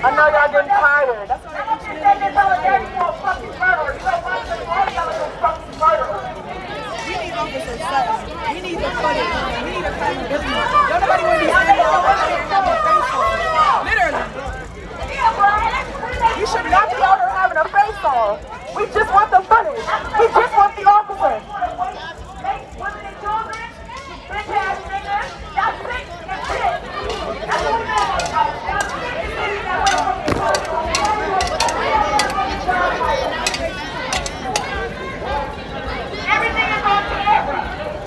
I know y'all getting tired. That's why they say this solidarity for fucking murder. You know what? Because all y'all are fucking murderers. We need Officer Sutton. We need the footage. We need accountability. Don't nobody want to be standing over here and have a face off. Literally. We should not be out here having a face off. We just want the footage. We just want the officers. Women and children, bitch ass niggas, y'all sick and shit. That's what we want. Y'all sick and shit. Everything is on camera.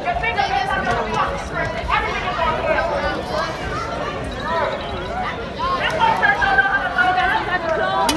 Your fingerprints on the fucking person. Everything is on camera. This one person don't know how to load up.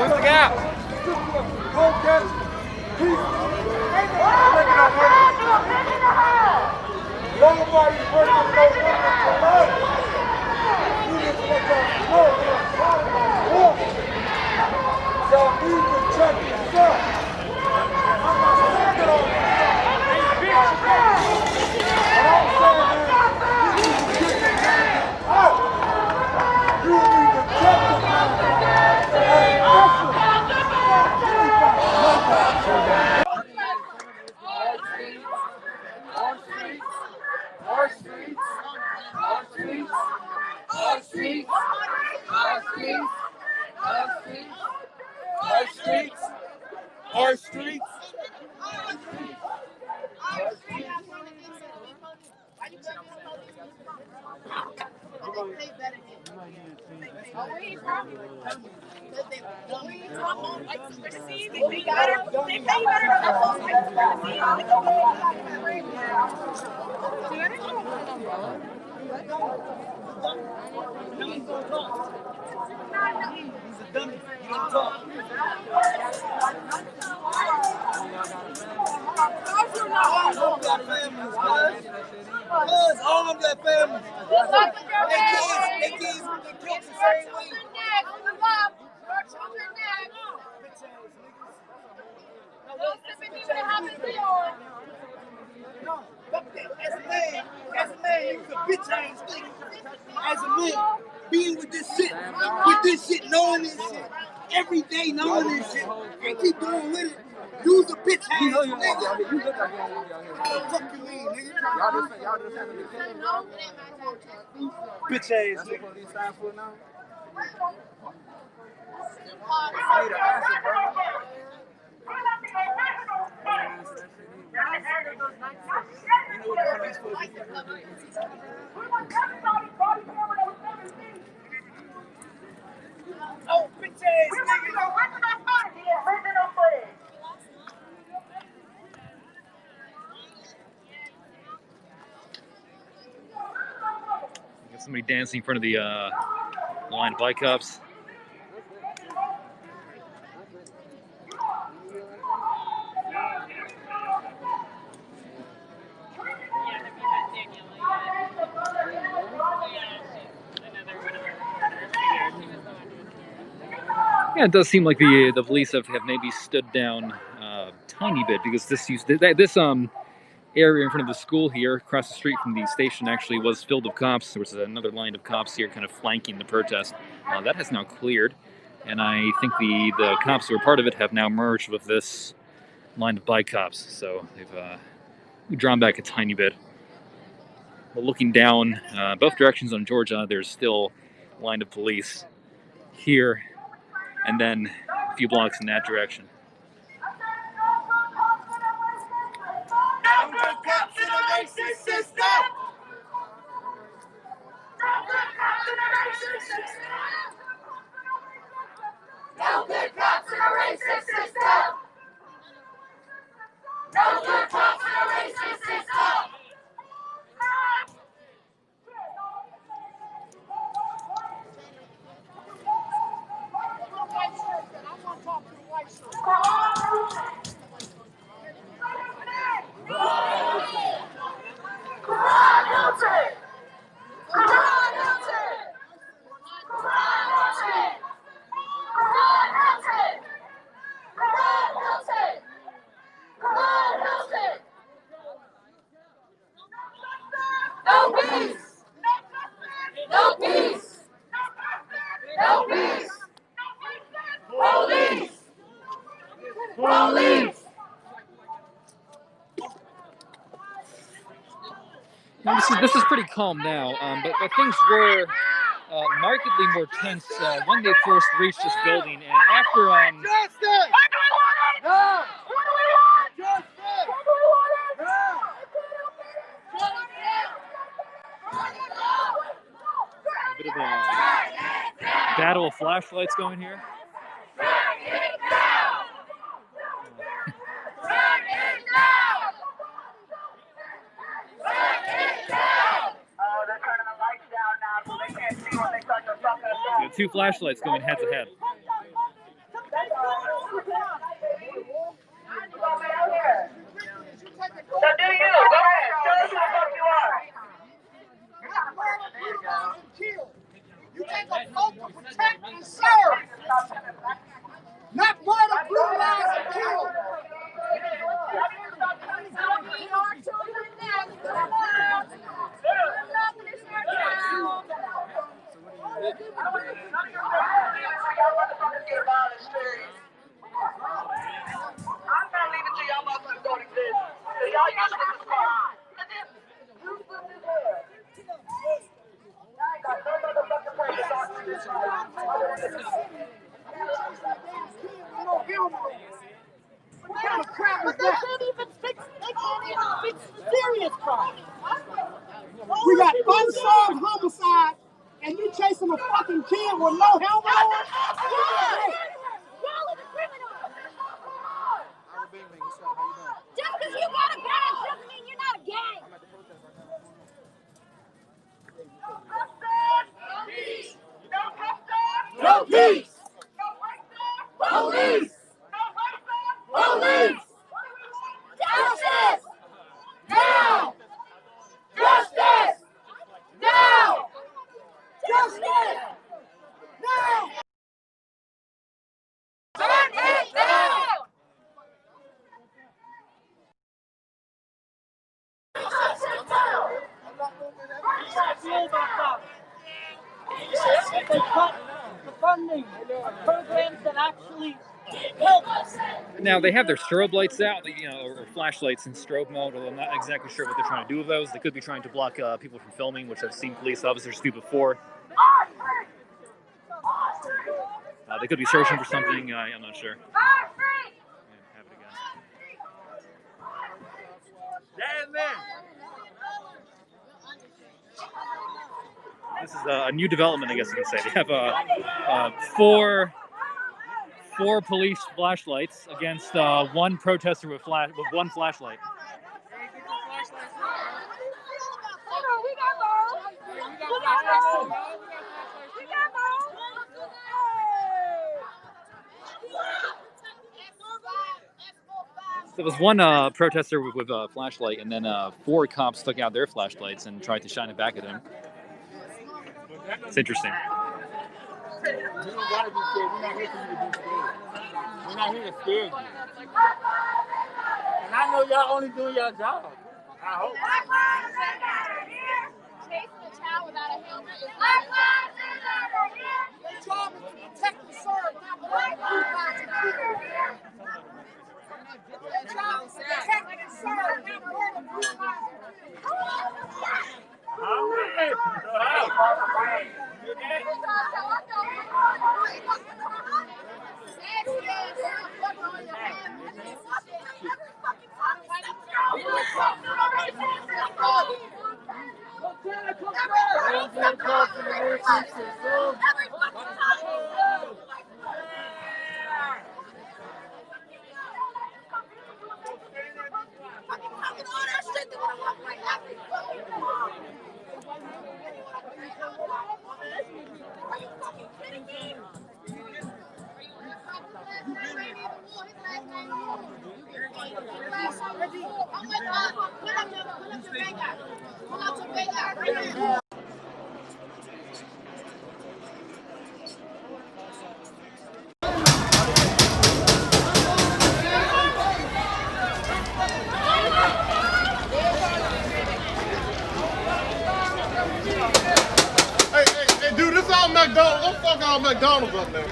What's the gap? Nobody's working no women tonight. You just want to work. Y'all need to check yourself. I'm not saying that all this but I'm saying that you need to get your hands out. You need to check your hands out. Hey, listen. Our streets, our streets, our streets, our streets, our streets, our streets, our streets, our streets. We got her. They pay better than All of their families. Their kids knowing this shit. Every day knowing this shit. And keep going with it. Use the bitch ass nigga. You look like you fuck you mean, nigga? Y'all just bitch ass nigga. I need an answer, bro. Oh, bitch ass nigga. Got somebody dancing in front of the line of bike cops. Yeah, it does seem like the police have maybe stood down a tiny bit, because this area in front of the school here, across the street from the station, actually was filled with cops. There was another line of cops here kind of flanking the protest. That has now cleared, and I think the cops who are part of it have now merged with this line of bike cops, so they've drawn back a tiny bit. But looking down both directions on Georgia, there's still a line of police here, and then a few blocks in that direction. Don't get cops in a racist system. Don't get cops in a racist system. Don't get cops in a racist system. No peace! No peace! No peace! Police! Police! Now, this is pretty calm now, but things were markedly more tense when they first reached this building, and after Justice! No! What do we want? Justice! What do we want? a bit of a battle of flashlights going here. So 2 flashlights going head to head. So do you? Go ahead. Show us who the fuck you are. You take a vote to protect and serve. Not murder, brutalize, and kill. I'm not leaving till y'all motherfuckers don't exist. So y'all use this as far. I ain't got no motherfucking place to talk to this. What kind of crap is that? They can't even fix serious crime. We got unsolved homicide, and you chasing a fucking kid with no helmet on? Y'all are the criminals. Just because you got a badge doesn't mean you're not a gang. No peace! Police! Police! Justice! Now! Justice! Now! Justice! Now! actually help us. Now they have their strobe lights out, or flashlights in strobe mode. Although I'm not exactly sure what they're trying to do with those. They could be trying to block people from filming, which I've seen police officers do before. They could be searching for something. I'm not sure. Have it again. This is a new development, I guess you can say. They have four police flashlights against one protester with one flashlight. There was one protester with a flashlight, and then 4 cops took out their flashlights and tried to shine it back at him. It's interesting. You don't gotta be scared. We're not here for you to be scared. We're not here to scare you. And I know y'all only doing your job. I hope. Chasing a child without a helmet is Your job is to protect and serve, not black lives matter. Your job is to protect and serve, not black lives Hey, dude, this all McDonald's. Don't fuck all McDonald's up there.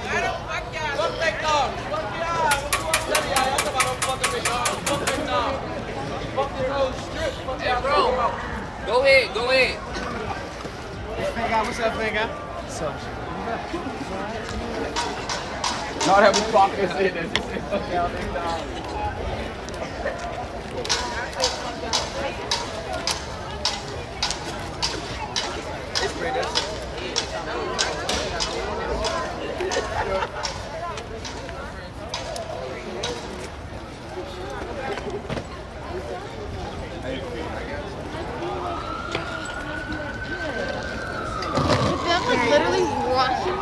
Hey, bro. Go ahead. What's up, nigga? Not that we talking and say this. It's pretty. literally washing.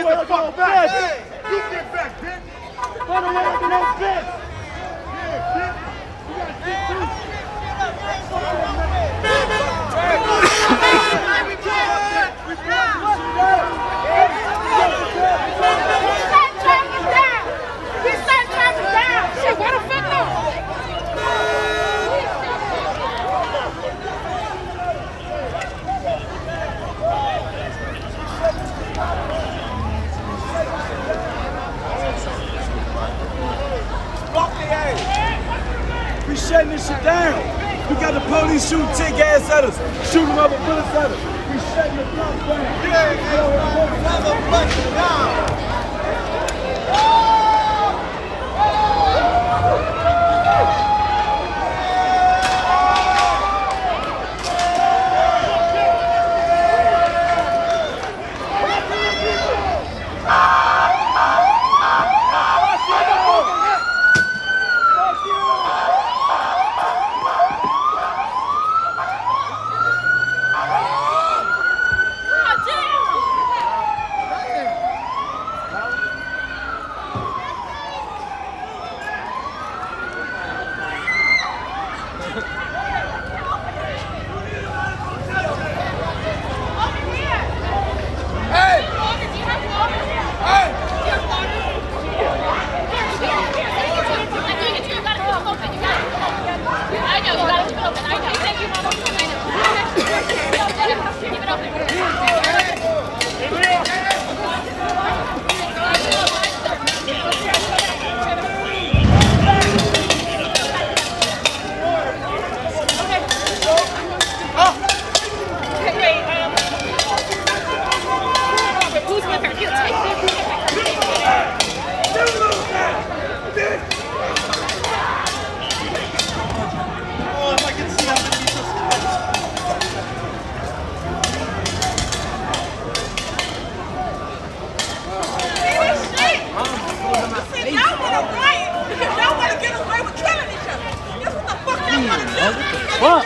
away like a bitch. You get back, bitch. Run away like a bitch. Yeah, bitch. You got shit too. Shit, where the fuck go? We shutting this shit down. We got the police shooting tick ass at us, shooting rubber bullets at us. We shutting the block down. Motherfucking down. Come on.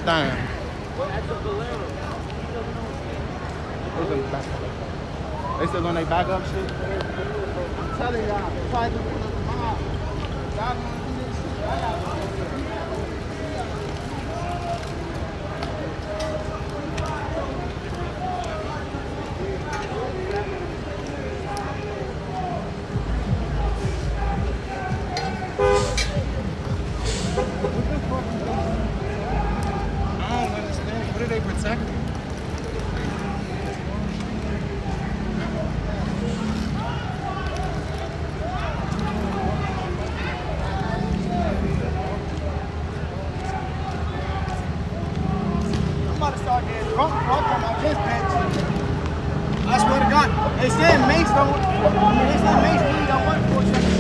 Damn. They still on their backup shit? I'm telling y'all, try to do the mob. Y'all gonna do this shit. I don't understand. What are they protecting? Drunk on this bitch. I swear to God. They said Mace don't. They said Mace really don't want for service.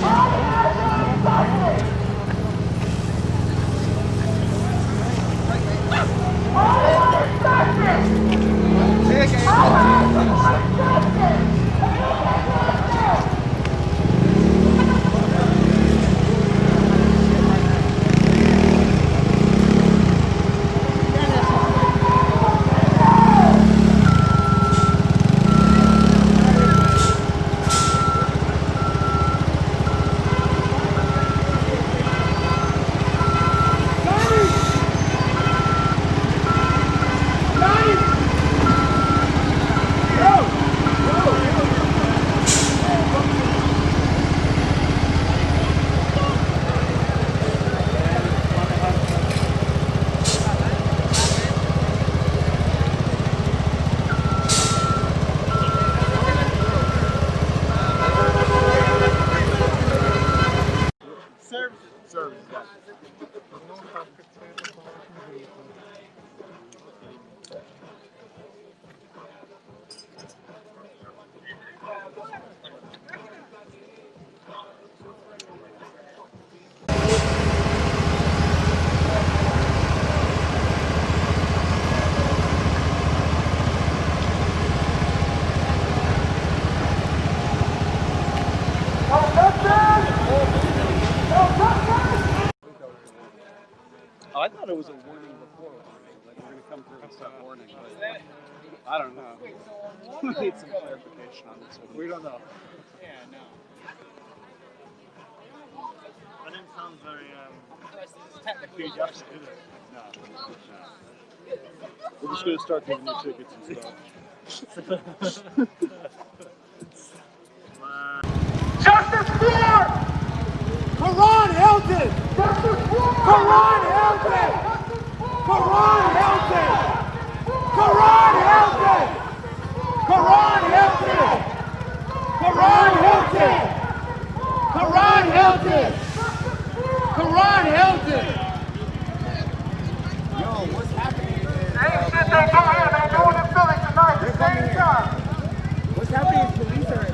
Oh, I thought it was a warning before. Like we're gonna come through and start warning. But I don't know. We need some clarification on this one. We don't know. Yeah, no. That didn't sound very technically adjusted, did it? No. We're just gonna start giving you tickets and stuff. Justice for Karan Hilton! Justice for Karan Hilton! Karan Hilton! Karan Hilton! Karan Hilton! Karan Hilton! Karan Hilton! Karan Hilton! Yo, what's happening is Same shit they do here, they do it in Philly tonight, the same time. what's happening is police are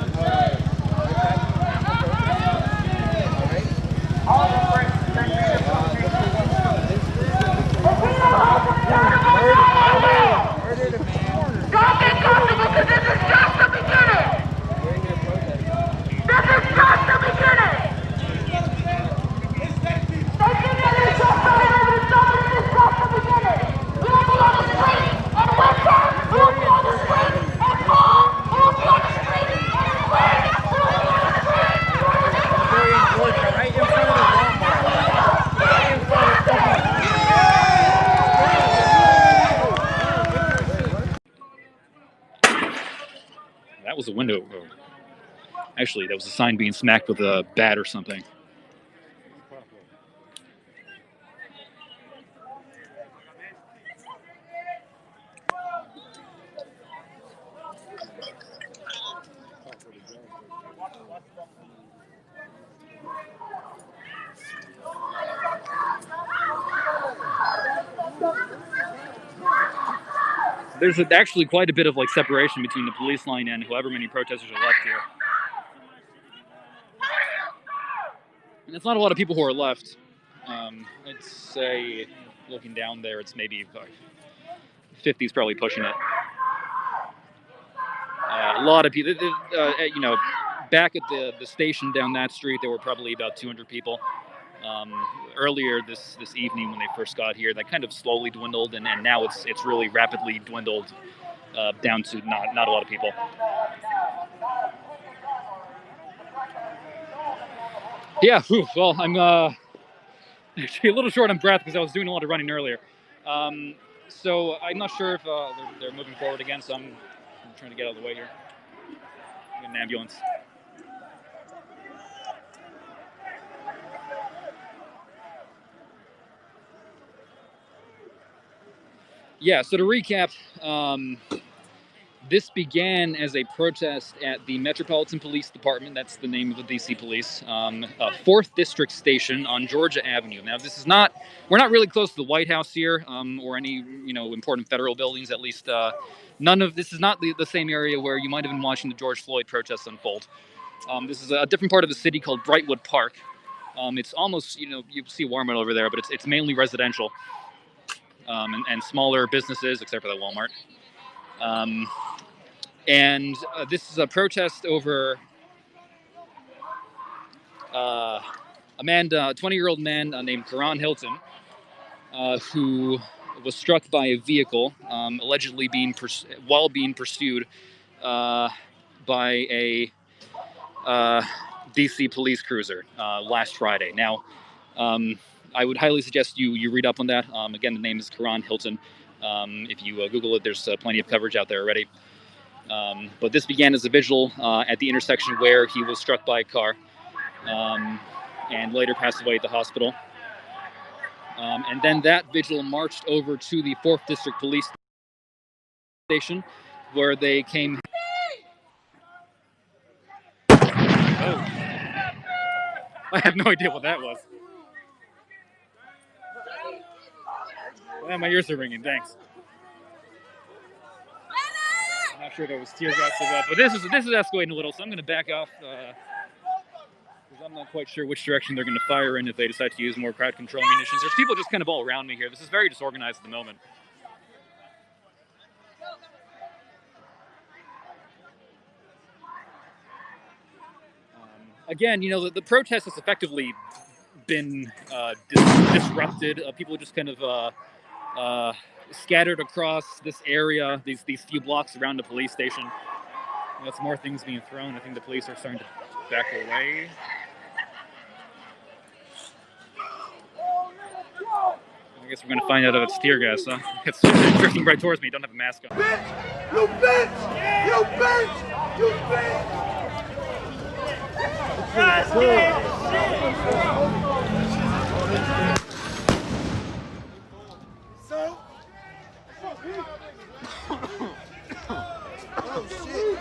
All the friends, they need to murdered a man. Don't get comfortable because this is just the beginning. This is just the beginning. They think that it's just the beginning, it's just the beginning. We will be on the street and whisper. We will be on the street and call. We will be on the street and scream. We will be on the street. Right in front of the Walmart. Right in front of the That was a window. Actually, that was a sign being smacked with a bat or something. There's actually quite a bit of like separation between the police line and however many protesters are left here. And it's not a lot of people who are left. I'd say, looking down there, it's maybe 50's probably pushing it. A lot of people, back at the station down that street, there were probably about 200 people. Earlier this evening when they first got here, that kind of slowly dwindled, and now it's really rapidly dwindled down to not a lot of people. Yeah, well, I'm actually a little short on breath because I was doing a lot of running earlier. So I'm not sure if they're moving forward again, so I'm trying to get out of the way here. Get an ambulance. Yeah, so to recap, this began as a protest at the Metropolitan Police Department. That's the name of the DC Police, 4th District Station on Georgia Avenue. Now, we're not really close to the White House here, or any, important federal buildings. At least, this is not the same area where you might have been watching the George Floyd protests unfold. This is a different part of the city called Brightwood Park. It's almost, you see Walmart over there, but it's mainly residential, and smaller businesses, except for the Walmart. And this is a protest over a 20-year-old man named Karan Hilton, who was struck by a vehicle, allegedly while being pursued by a DC police cruiser last Friday. Now, I would highly suggest you read up on that. Again, the name is Karan Hilton. If you Google it, there's plenty of coverage out there already. But this began as a vigil at the intersection where he was struck by a car, and later passed away at the hospital. And then that vigil marched over to the 4th District Police Station, where they came. Oh, I have no idea what that was. Well, my ears are ringing. Thanks. I'm not sure if it was tear gas or what, but this is escalating a little, so I'm going to back off because I'm not quite sure which direction they're going to fire in if they decide to use more crowd control munitions. There's people just kind of all around me here. This is very disorganized at the moment. Again, the protest has effectively been disrupted. People just kind of scattered across this area, these few blocks around the police station. That's more things being thrown. I think the police are starting to back away. I guess we're going to find out if it's tear gas, huh? It's drifting right towards me. Don't have a mask on. Bitch! You bitch! You bitch! You bitch! So? Oh, shit.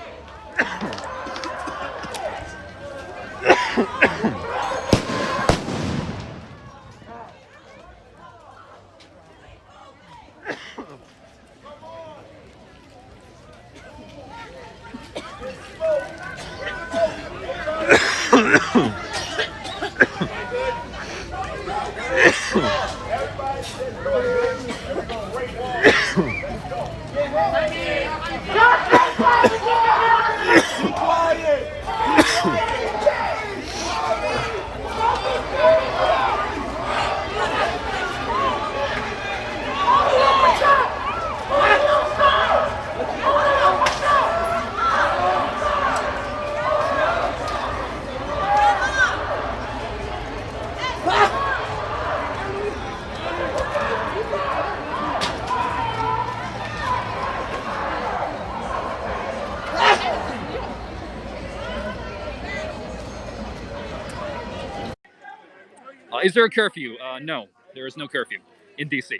Is there a curfew? No, there is no curfew in DC.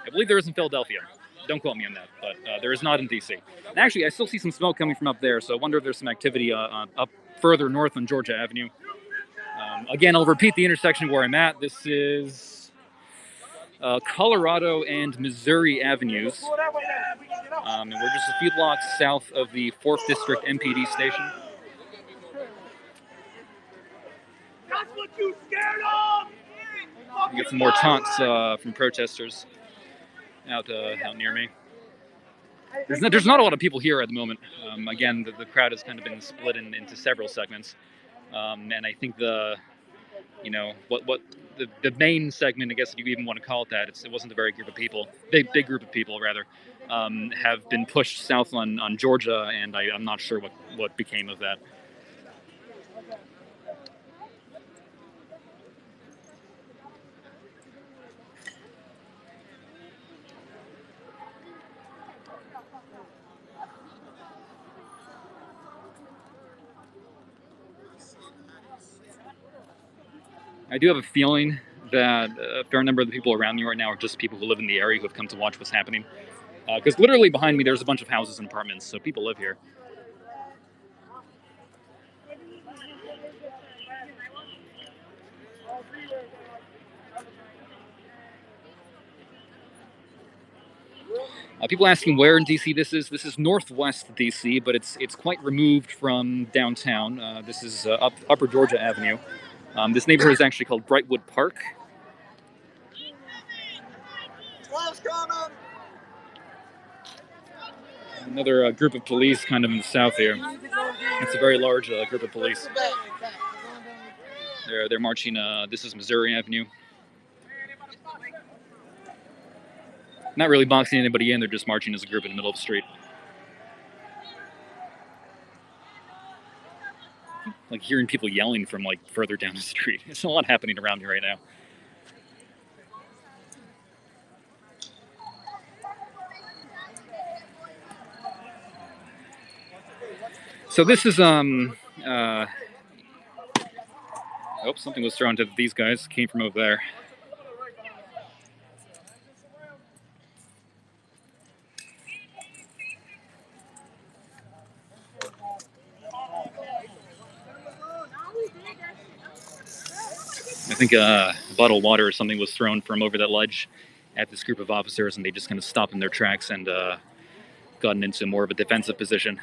I believe there is in Philadelphia. Don't quote me on that, but there is not in DC. And actually, I still see some smoke coming from up there, so I wonder if there's some activity up further north on Georgia Avenue. Again, I'll repeat the intersection where I'm at. This is Colorado and Missouri Avenues. And we're just a few blocks south of the 4th District MPD station. That's what you scared of! You get some more taunts from protesters out near me. There's not a lot of people here at the moment. Again, the crowd has kind of been split into several segments, and I think the main segment, I guess if you even want to call it that, it wasn't a very group of people, big group of people rather, have been pushed south on Georgia, and I'm not sure what became of that. I do have a feeling that a fair number of the people around me right now are just people who live in the area who have come to watch what's happening. Because literally behind me, there's a bunch of houses and apartments, so people live here. People asking where in DC this is. This is northwest DC, but it's quite removed from downtown. This is Upper Georgia Avenue. This neighborhood is actually called Brightwood Park. Another group of police kind of in the south here. It's a very large group of police. They're marching. This is Missouri Avenue. Not really boxing anybody in, they're just marching as a group in the middle of the street. Like hearing people yelling from like further down the street. There's a lot happening around me right now. So this is oh, something was thrown to these guys. Came from over there. I think a bottle of water or something was thrown from over that ledge at this group of officers, and they just kind of stopped in their tracks and gotten into more of a defensive position.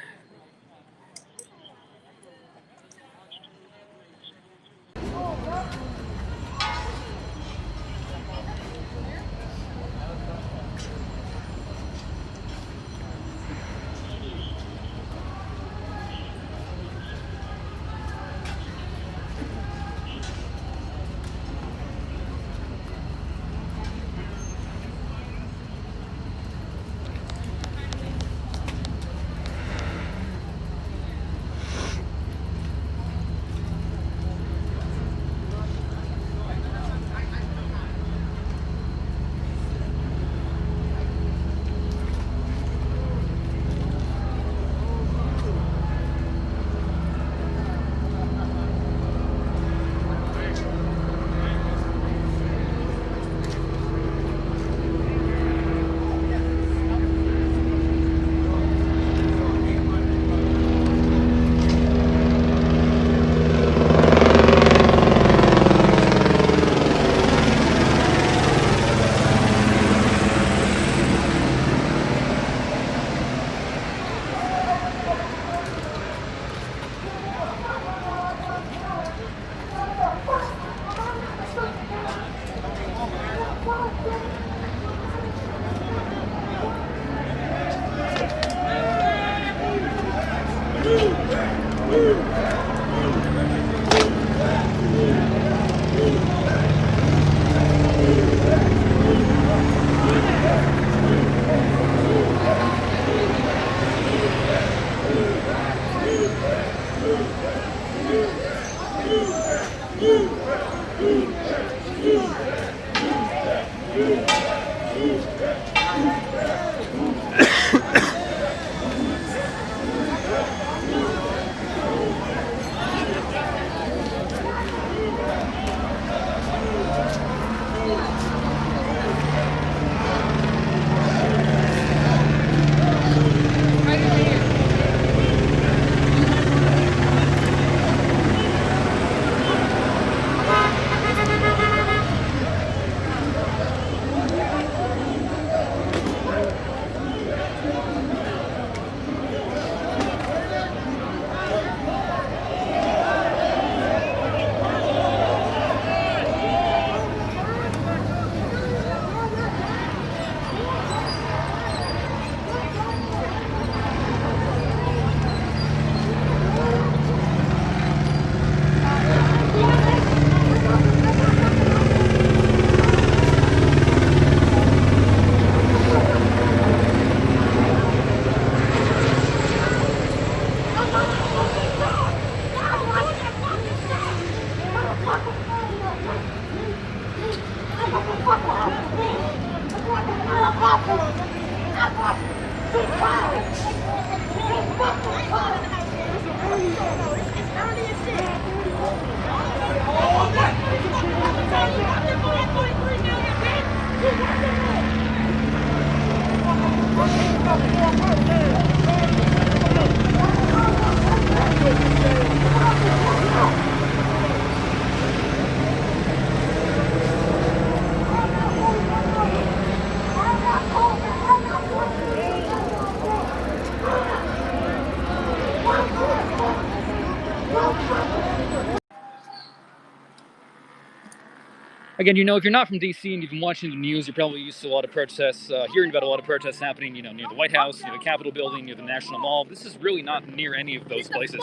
again, you know, if you're not from DC and you've been watching the news, you're probably used to a lot of protests, hearing about a lot of protests happening, you know, near the White House, near the Capitol building, near the National Mall. This is really not near any of those places.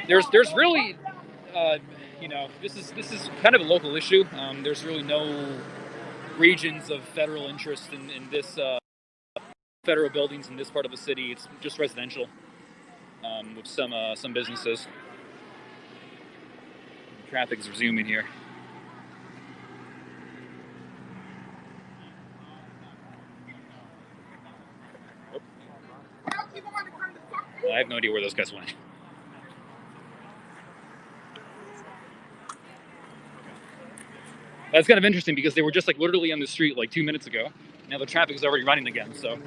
There's really, you know, this is kind of a local issue. There's really no regions of federal interest in this federal buildings in this part of the city. It's just residential, with some businesses. Traffic's resuming here. I have no idea where those guys went. That's kind of interesting because they were just like literally on the street like 2 minutes ago. Now the traffic is already running again, so.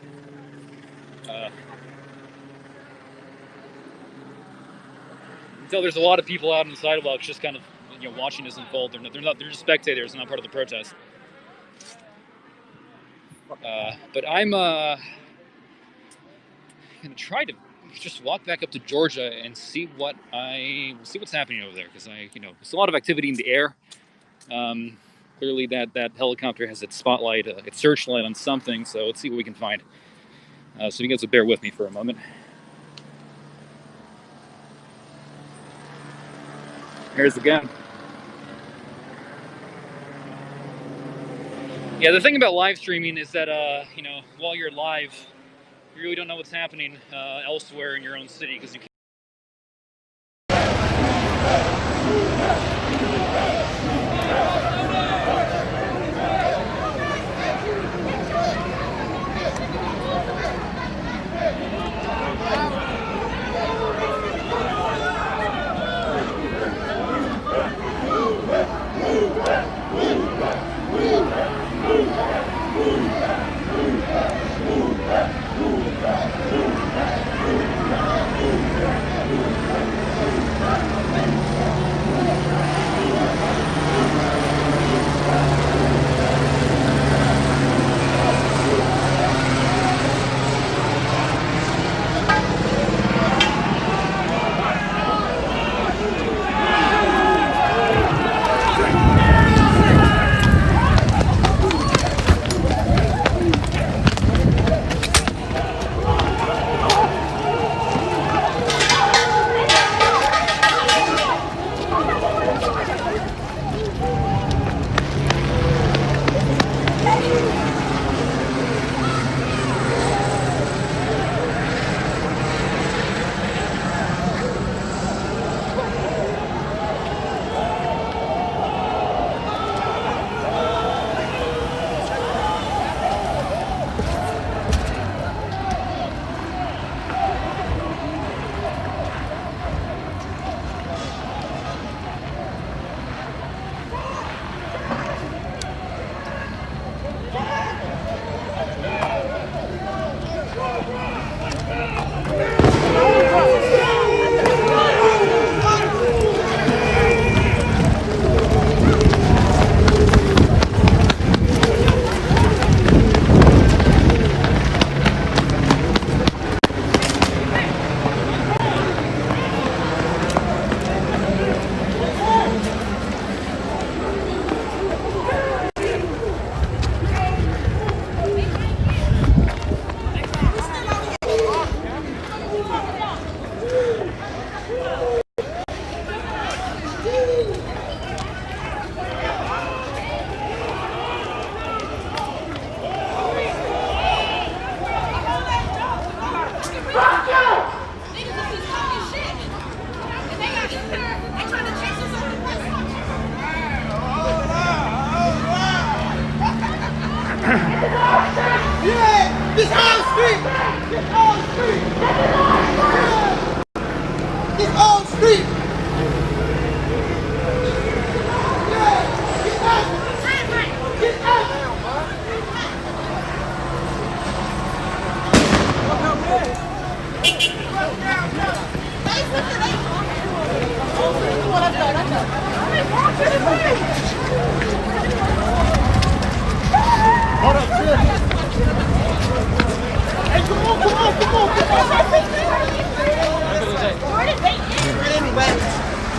Until there's a lot of people out on the sidewalks just kind of, you know, watching this unfold. They're just spectators, not part of the protest. But I'm gonna try to just walk back up to Georgia and see what's happening over there, because there's a lot of activity in the air. Clearly that helicopter has its spotlight, its searchlight on something, so let's see what we can find. So you guys will bear with me for a moment. Here's the gun. Yeah, the thing about live streaming is that, while you're live, you really don't know what's happening elsewhere in your own city, because you can't.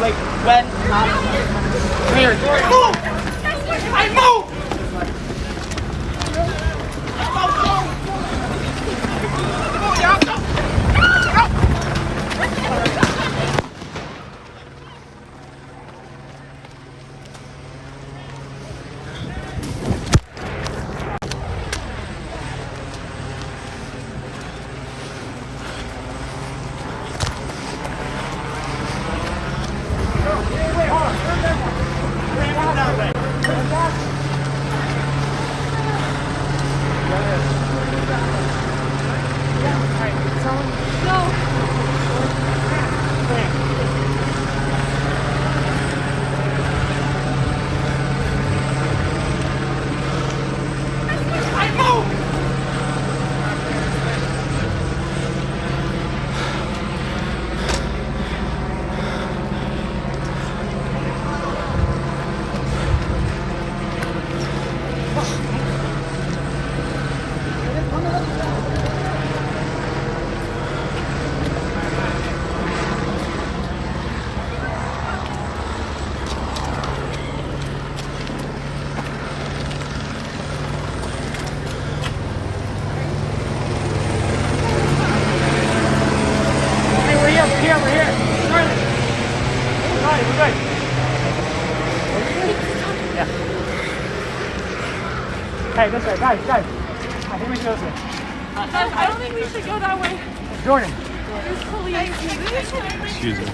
Like when Here. Move! Hey, move! Hey, this way, guys. I think we should go this way. I don't think we should go that way. Jordan. There's police. Excuse me.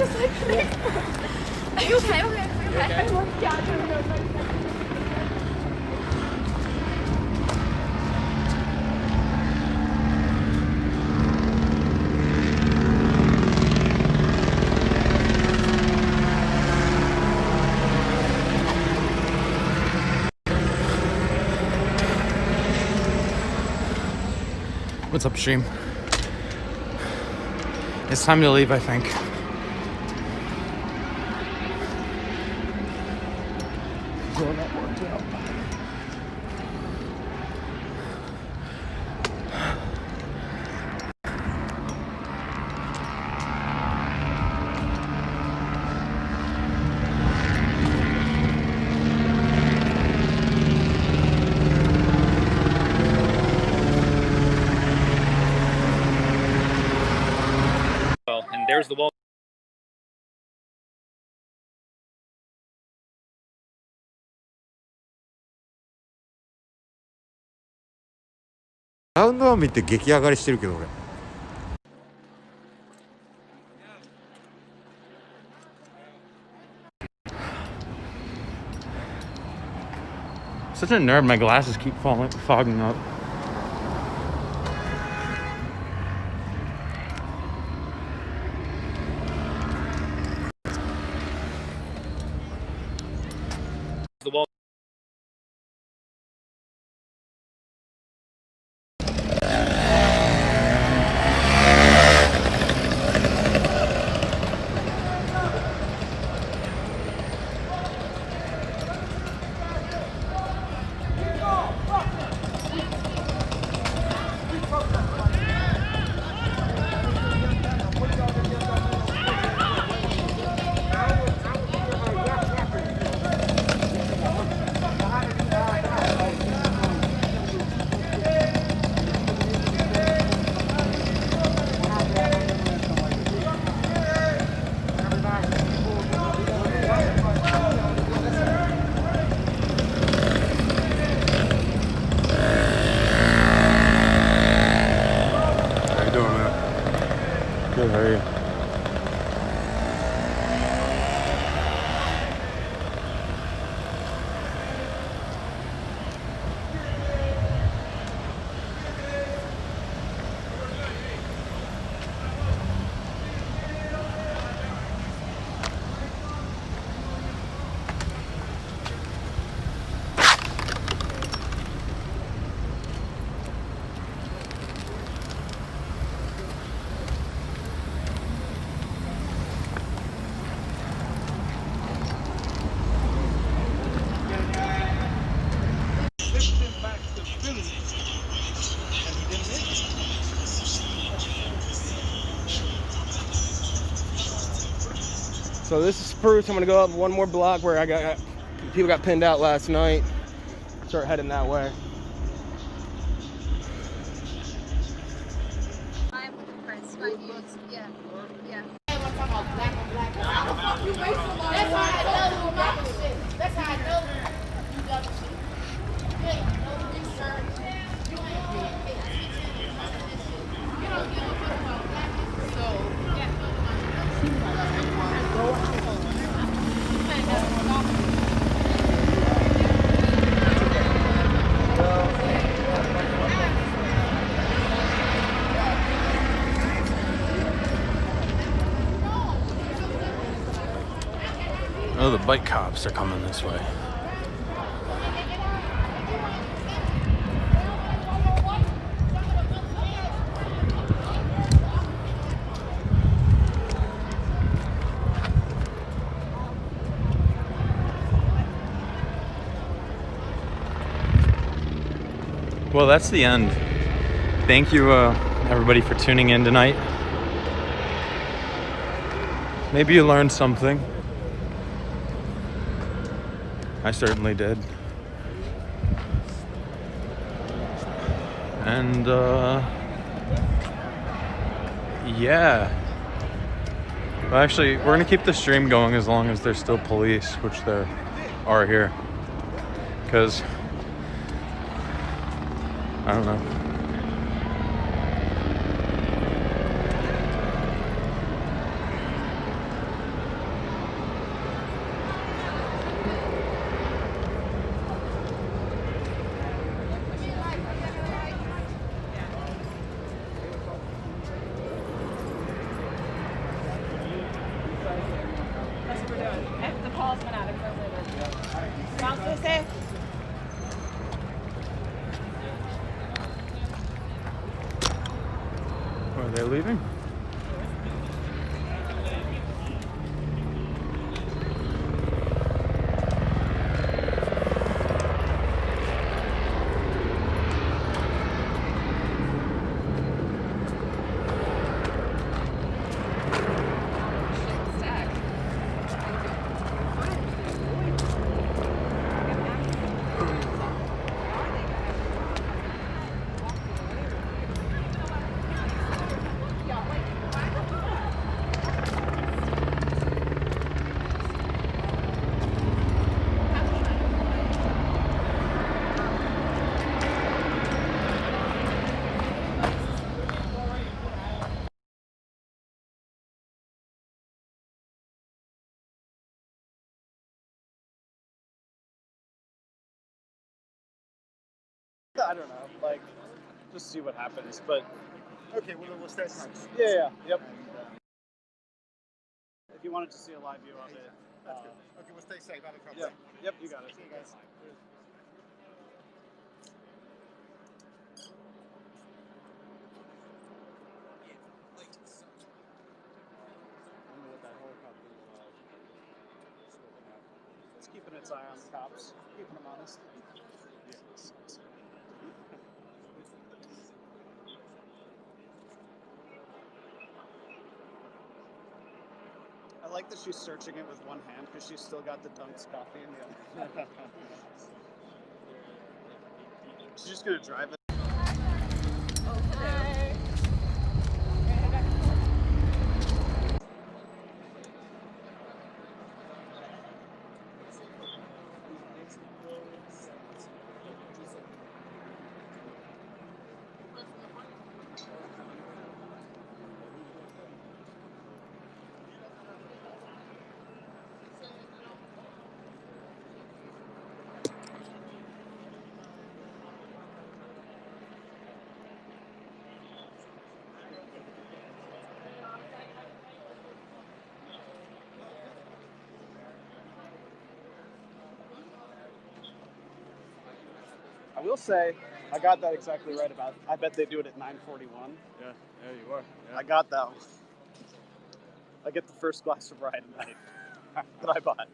Are you okay? Okay. What's up, stream? It's time to leave, I think. And there's the wall.ラウンドワン見て激上がりしてるけど俺。Such a nerd, my glasses keep fogging up. The wall. Good, how are you? So this is Spruce. I'm gonna go up one more block where I got People got pinned out last night. Start heading that way. Oh, the bike cops are coming this way. Well, that's the end. Thank you, everybody, for tuning in tonight. Maybe you learned something. I certainly did. And, yeah. Well, actually, we're going to keep the stream going as long as there's still police, which there are here. Because, I don't know. Are they leaving? I don't know, like, just see what happens. But Okay, we'll stay tight. yeah, yep. If you wanted to see a live view of it, That's good. Okay, we'll stay safe. Have a couple. Yep, you got it. See you guys. It's keeping its eye on the cops, keeping them honest. I like that she's searching it with one hand because she's still got the Dunk's coffee in the other. She's just gonna drive it. I will say, I got that exactly right about. I bet they do it at 9:41. Yeah, you are. I got that one. I get the first glass of rye tonight that I bought.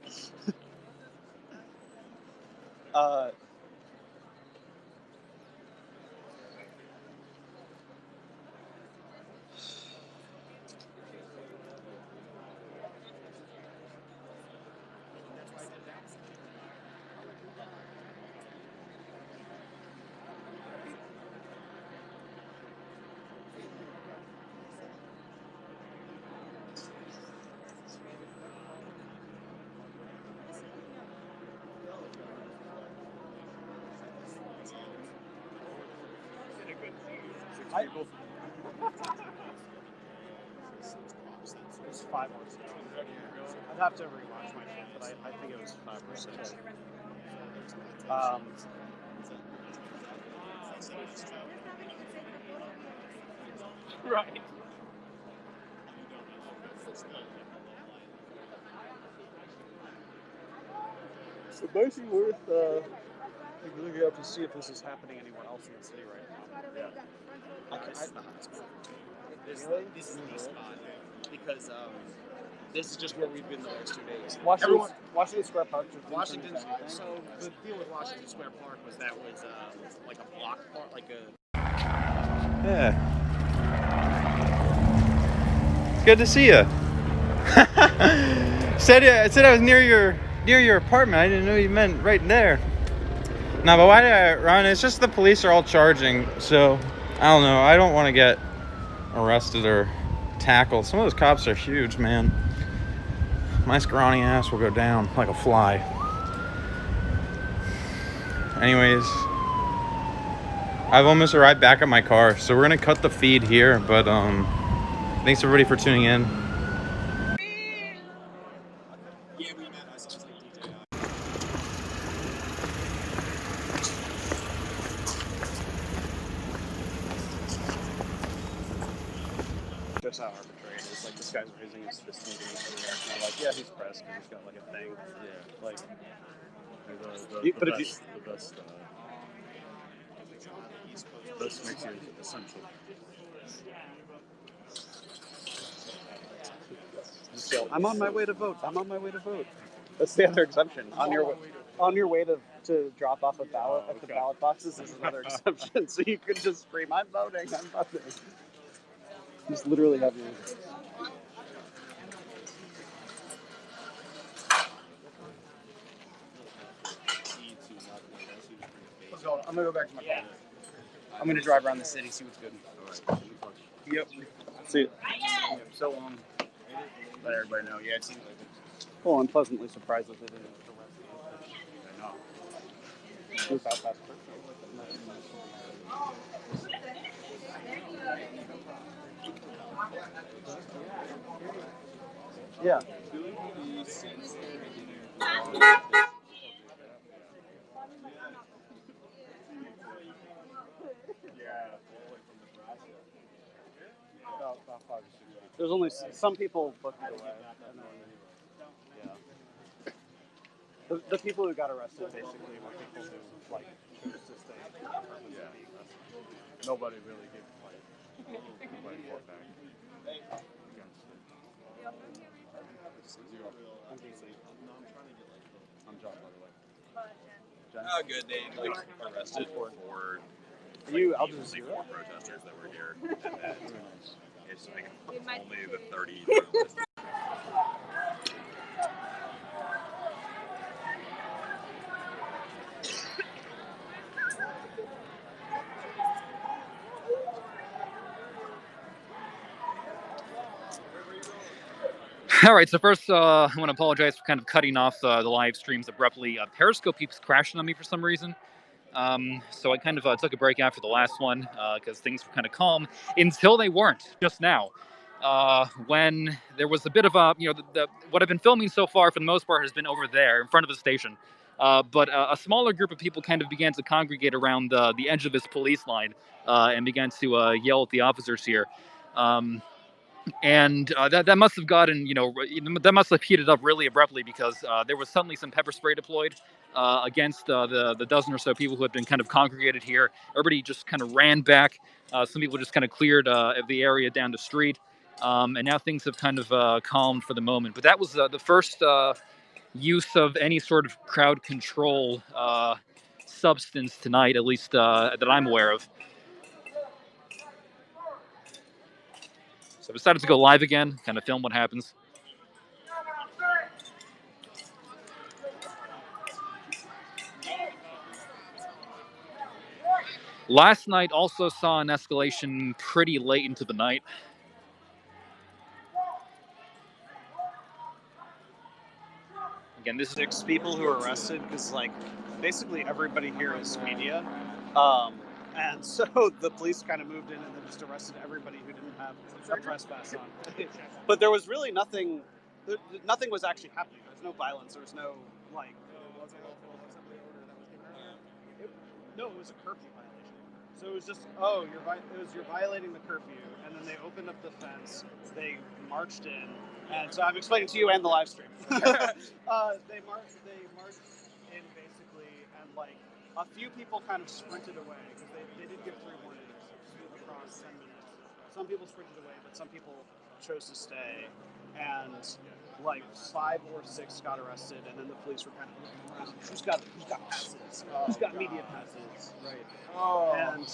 people. It's 5 or 6. I'd have to rewatch my shit, but I think it was 5 or 6. Right. It might be worth looking up to see if this is happening anywhere else in the city right now. Yeah. This is the spot because this is just where we've been the last 2 days. Washington Square Park. Washington. So the deal with Washington Square Park was that was like a block park, like a. Yeah. It's good to see you. said I was near your apartment. I didn't know you meant right there. No, but why did I run? It's just the police are all charging, so I don't know. I don't want to get arrested or tackled. Some of those cops are huge, man. My scrawny ass will go down like a fly. Anyways, I've almost arrived back at my car, so we're gonna cut the feed here. But thanks everybody for tuning in. Just how arbitrary it is. Like, this guy's raising his fist and they're like, yeah, he's pressed because he's got like a thing. Yeah. Like, the best makes you essential. So, I'm on my way to vote. That's the other exemption. On your way to drop off a ballot at the ballot boxes is another exemption. So you could just scream, I'm voting. Just literally have your. I'm gonna go back to my car. I'm gonna drive around the city, see what's good. All right. Yep. See you. So long. Let everybody know. Yeah, it seems like it. Well, I'm pleasantly surprised that they didn't arrest me. I know. Without passport. Yeah. There's only some people booked it away. Yeah. The people who got arrested basically were people who like choose to stay in the apartments and being arrested. Nobody really gave more back against it. I'm DC. I'm John, by the way. Jen? Oh, good. They like arrested four. I'll just four protesters that were here, and then it's like only the 30. All right, so first I want to apologize for kind of cutting off the live streams abruptly. Periscope keeps crashing on me for some reason. So I kind of took a break after the last one because things were kind of calm until they weren't just now. When there was a bit of what I've been filming so far for the most part has been over there in front of the station. But a smaller group of people kind of began to congregate around the edge of this police line and began to yell at the officers here. And that must have gotten, that must have heated up really abruptly because there was suddenly some pepper spray deployed against the dozen or so people who had been kind of congregated here. Everybody just kind of ran back. Some people just kind of cleared the area down the street. And now things have kind of calmed for the moment. But that was the first use of any sort of crowd control substance tonight, at least that I'm aware of. So I decided to go live again, kind of film what happens. Last night also saw an escalation pretty late into the night. Again, this is 6 people who were arrested because, like, basically everybody here is media. And so the police kind of moved in and then just arrested everybody who didn't have a trespass on. But there was really nothing. Nothing was actually happening. There was no violence. There was no like. No, it was a curfew violation. So it was just, you're violating the curfew, and then they opened up the fence. They marched in, and so I'm explaining to you and the live stream. They marched in basically, and like a few people kind of sprinted away because they did give 3 warnings across 10 minutes. Some people sprinted away, but some people chose to stay, and like 5 or 6 got arrested, and then the police were kind of looking around. Who's got passes? Who's got media passes? Right. And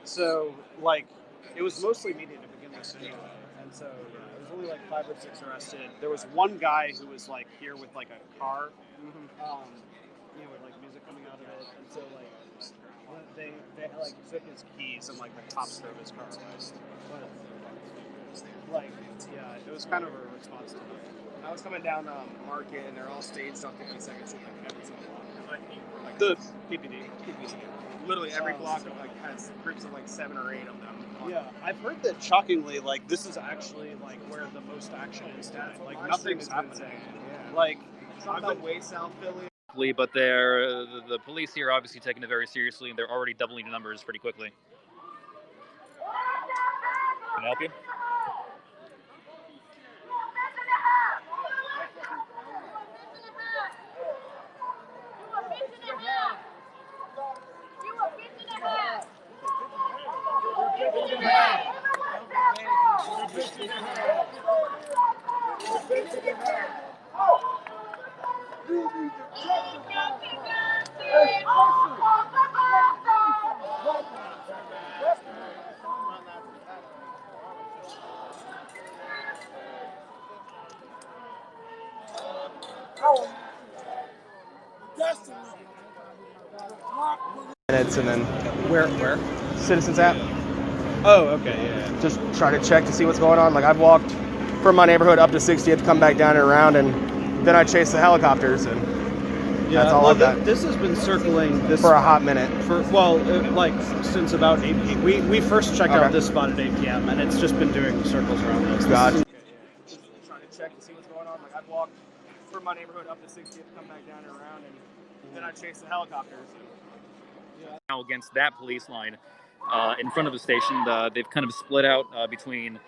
so like it was mostly media to begin with anyway, and so it was only like 5 or 6 arrested. There was one guy who was like here with like a car, with like music coming out of it, and so like they like took his keys and like the cops drove his car away. But like it was kind of a response to that. I was coming down Market, and they're all staged on 52nd Street, like every single block. Like The PPD. Literally every block like has groups of like 7 or 8 of them. Yeah, I've heard that shockingly, like this is actually like where the most action is today. Like nothing's happening. Yeah. Like I've been way South Philly. But the police here are obviously taking it very seriously, and they're already doubling the numbers pretty quickly. Can I help you? Minutes and then where Citizens app. oh, okay, yeah. Just try to check to see what's going on. Like I've walked from my neighborhood up to 60th, come back down and around, and then I chase the helicopters, and that's all I've done. This has been circling this For a hot minute. Since about 8 p.m. We first checked out this spot at 8 p.m. and it's just been doing circles around this. God. Just trying to check to see what's going on. Like I've walked from my neighborhood up to 60th, come back down and around, and then I chase the helicopters. Now against that police line in front of the station, they've kind of split out between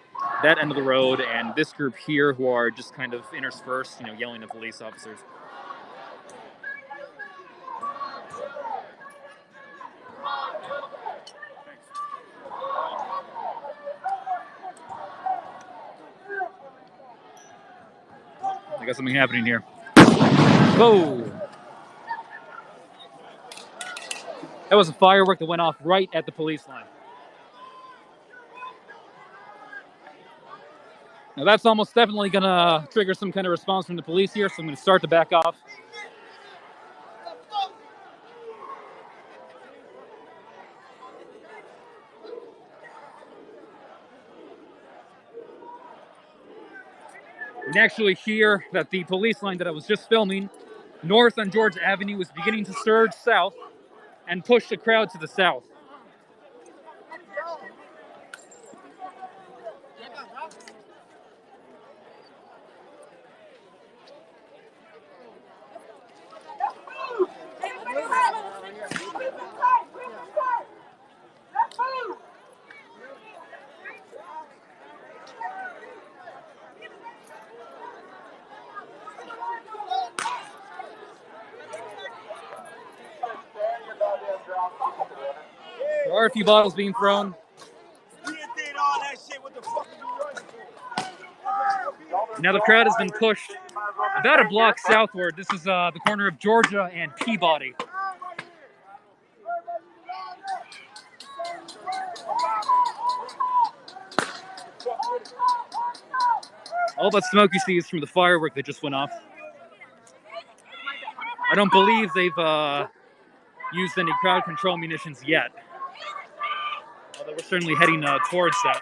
that end of the road and this group here, who are just kind of interspersed, yelling at police officers. I got something happening here. Whoa! That was a firework that went off right at the police line. Now that's almost definitely gonna trigger some kind of response from the police here, so I'm gonna start to back off. You can actually hear that the police line that I was just filming north on George Avenue was beginning to surge south and push the crowd to the south. There are a few bottles being thrown. Now the crowd has been pushed about a block southward. This is the corner of Georgia and Peabody. All that smoke you see is from the firework that just went off. I don't believe they've used any crowd control munitions yet. Although we're certainly heading towards that.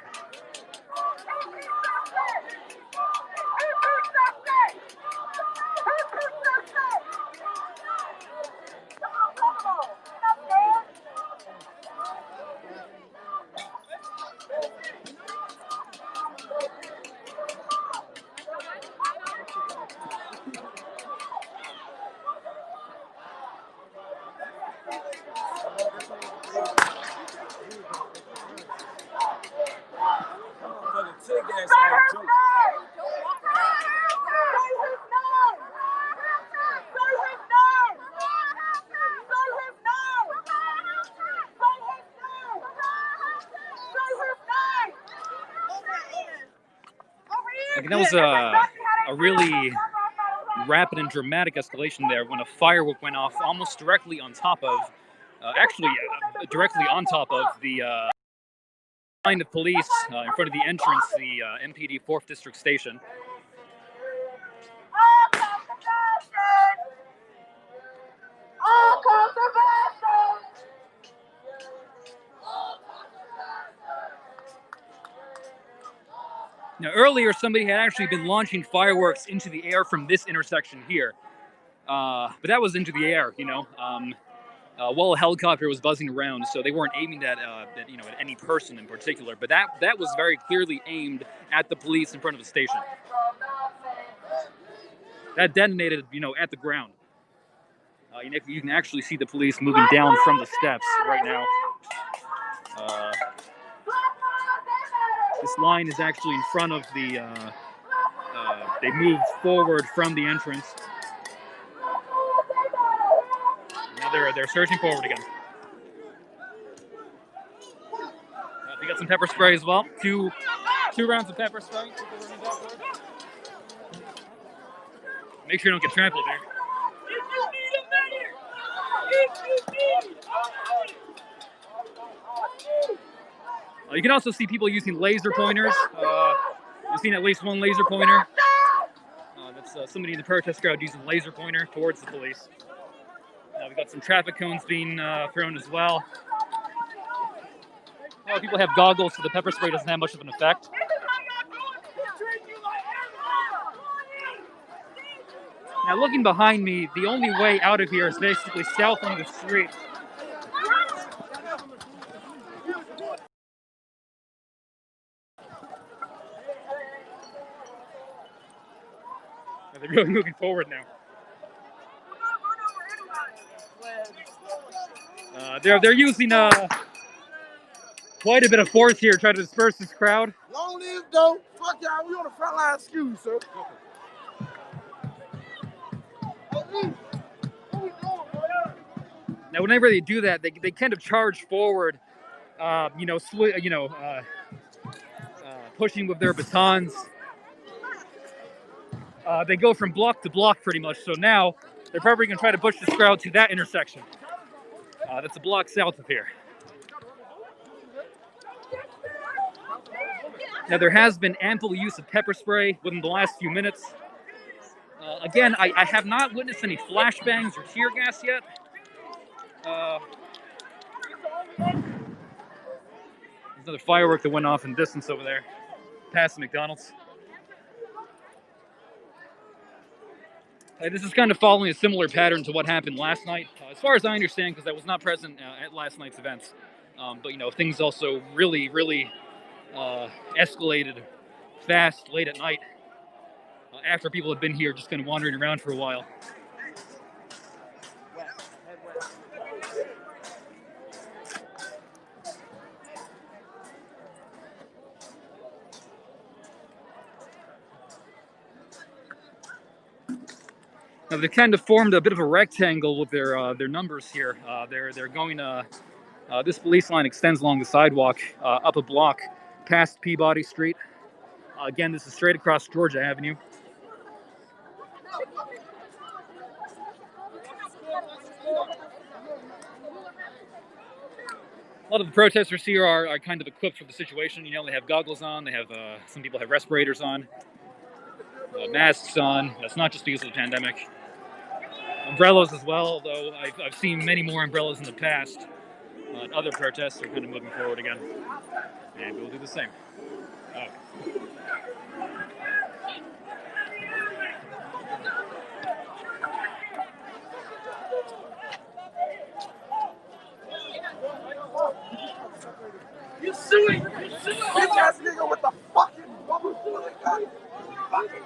think that was a really rapid and dramatic escalation there when a firework went off almost directly on top of, directly on top of the line of police in front of the entrance, the MPD 4th District Station. Now, earlier, somebody had actually been launching fireworks into the air from this intersection here. But that was into the air, while a helicopter was buzzing around, so they weren't aiming at any person in particular. But that was very clearly aimed at the police in front of the station. That detonated, at the ground. You can actually see the police moving down from the steps right now. This line is actually in front of the. They moved forward from the entrance. Now they're surging forward again. They got some pepper spray as well. Two rounds of pepper spray. Make sure you don't get trampled there. You can also see people using laser pointers. You've seen at least one laser pointer. That's somebody in the protest crowd using a laser pointer towards the police. We've got some traffic cones being thrown as well. A lot of people have goggles, so the pepper spray doesn't have much of an effect. Now, looking behind me, the only way out of here is basically south on the street. They're really moving forward now. They're using quite a bit of force here trying to disperse this crowd. Long live though. Fuck y'all. We on the front line. Excuse, sir. Now, whenever they do that, they kind of charge forward, pushing with their batons. They go from block to block pretty much. So now they're probably going to try to push this crowd to that intersection. That's a block south of here. Now, there has been ample use of pepper spray within the last few minutes. Again, I have not witnessed any flashbangs or tear gas yet. There's another firework that went off in the distance over there, past the McDonald's. This is kind of following a similar pattern to what happened last night, as far as I understand, because I was not present at last night's events. But things also really, really escalated fast late at night after people had been here just kind of wandering around for a while. Now they've kind of formed a bit of a rectangle with their numbers here. They're going. This police line extends along the sidewalk up a block past Peabody Street. Again, this is straight across Georgia Avenue. A lot of the protesters here are kind of equipped for the situation. They have goggles on. They have some people have respirators on, masks on. That's not just because of the pandemic. Umbrellas as well, although I've seen many more umbrellas in the past. Other protests are kind of moving forward again, and we'll do the same. You suing? Bitch ass nigga with the fucking bubble full of gun. Fucking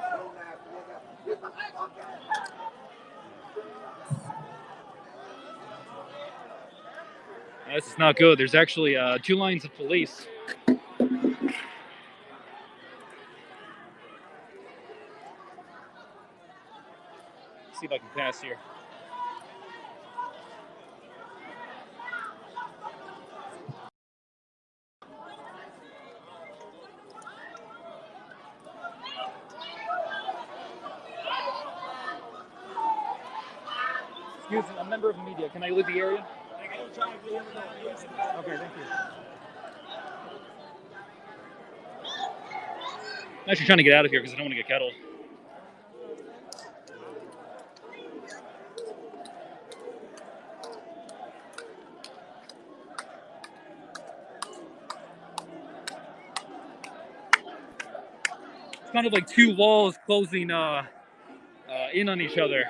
This is not good. There's actually 2 lines of police. See if I can pass here. Excuse me, I'm a member of the media. Can I leave the area? Okay, thank you. I'm actually trying to get out of here because I don't want to get kettled. It's kind of like two walls closing in on each other.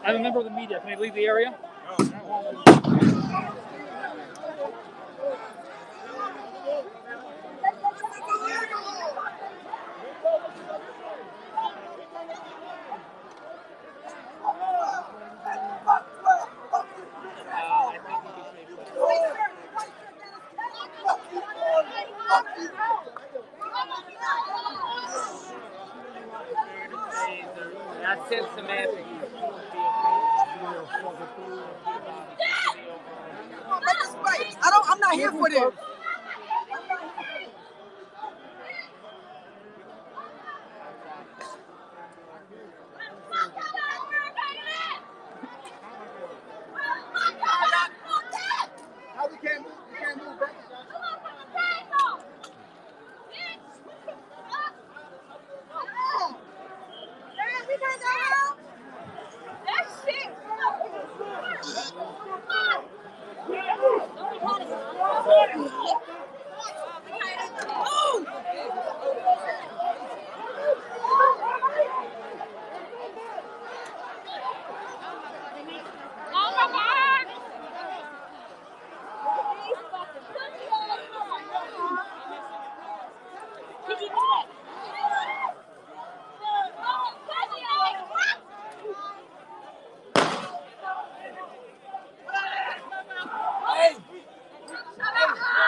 I'm a member of the media. Can I leave the area? That's it, semantics. I'm not here for this. How we can't move back?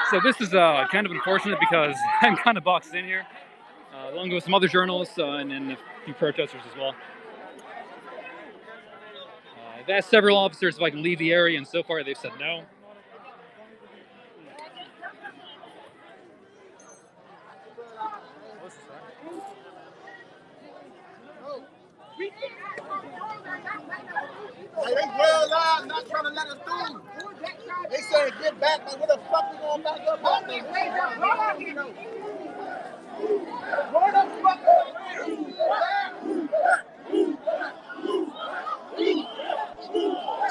So this is kind of unfortunate because I'm kind of boxed in here, along with some other journalists and a few protesters as well. I've asked several officers if I can leave the area, and so far they've said no. Hey, they well live, not trying to let us through. They saying get back, like what the fuck we going back up? Roll the fuck up.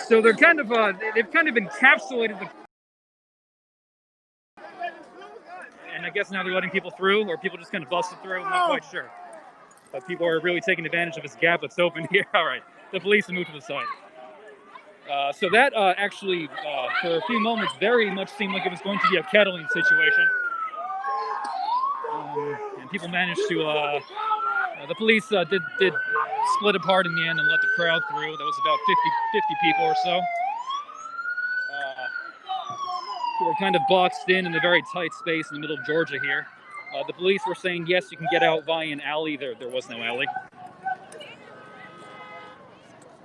So they're kind of they've kind of encapsulated the, and I guess now they're letting people through, or people just kind of busted through. I'm not quite sure, but people are really taking advantage of this gap that's open here. All right, the police have moved to the side. So that actually, for a few moments, very much seemed like it was going to be a kettling situation. And people managed to, the police did split apart in the end and let the crowd through. That was about 50 people or so. Who were kind of boxed in a very tight space in the middle of Georgia here. The police were saying, yes, you can get out via an alley. There was no alley.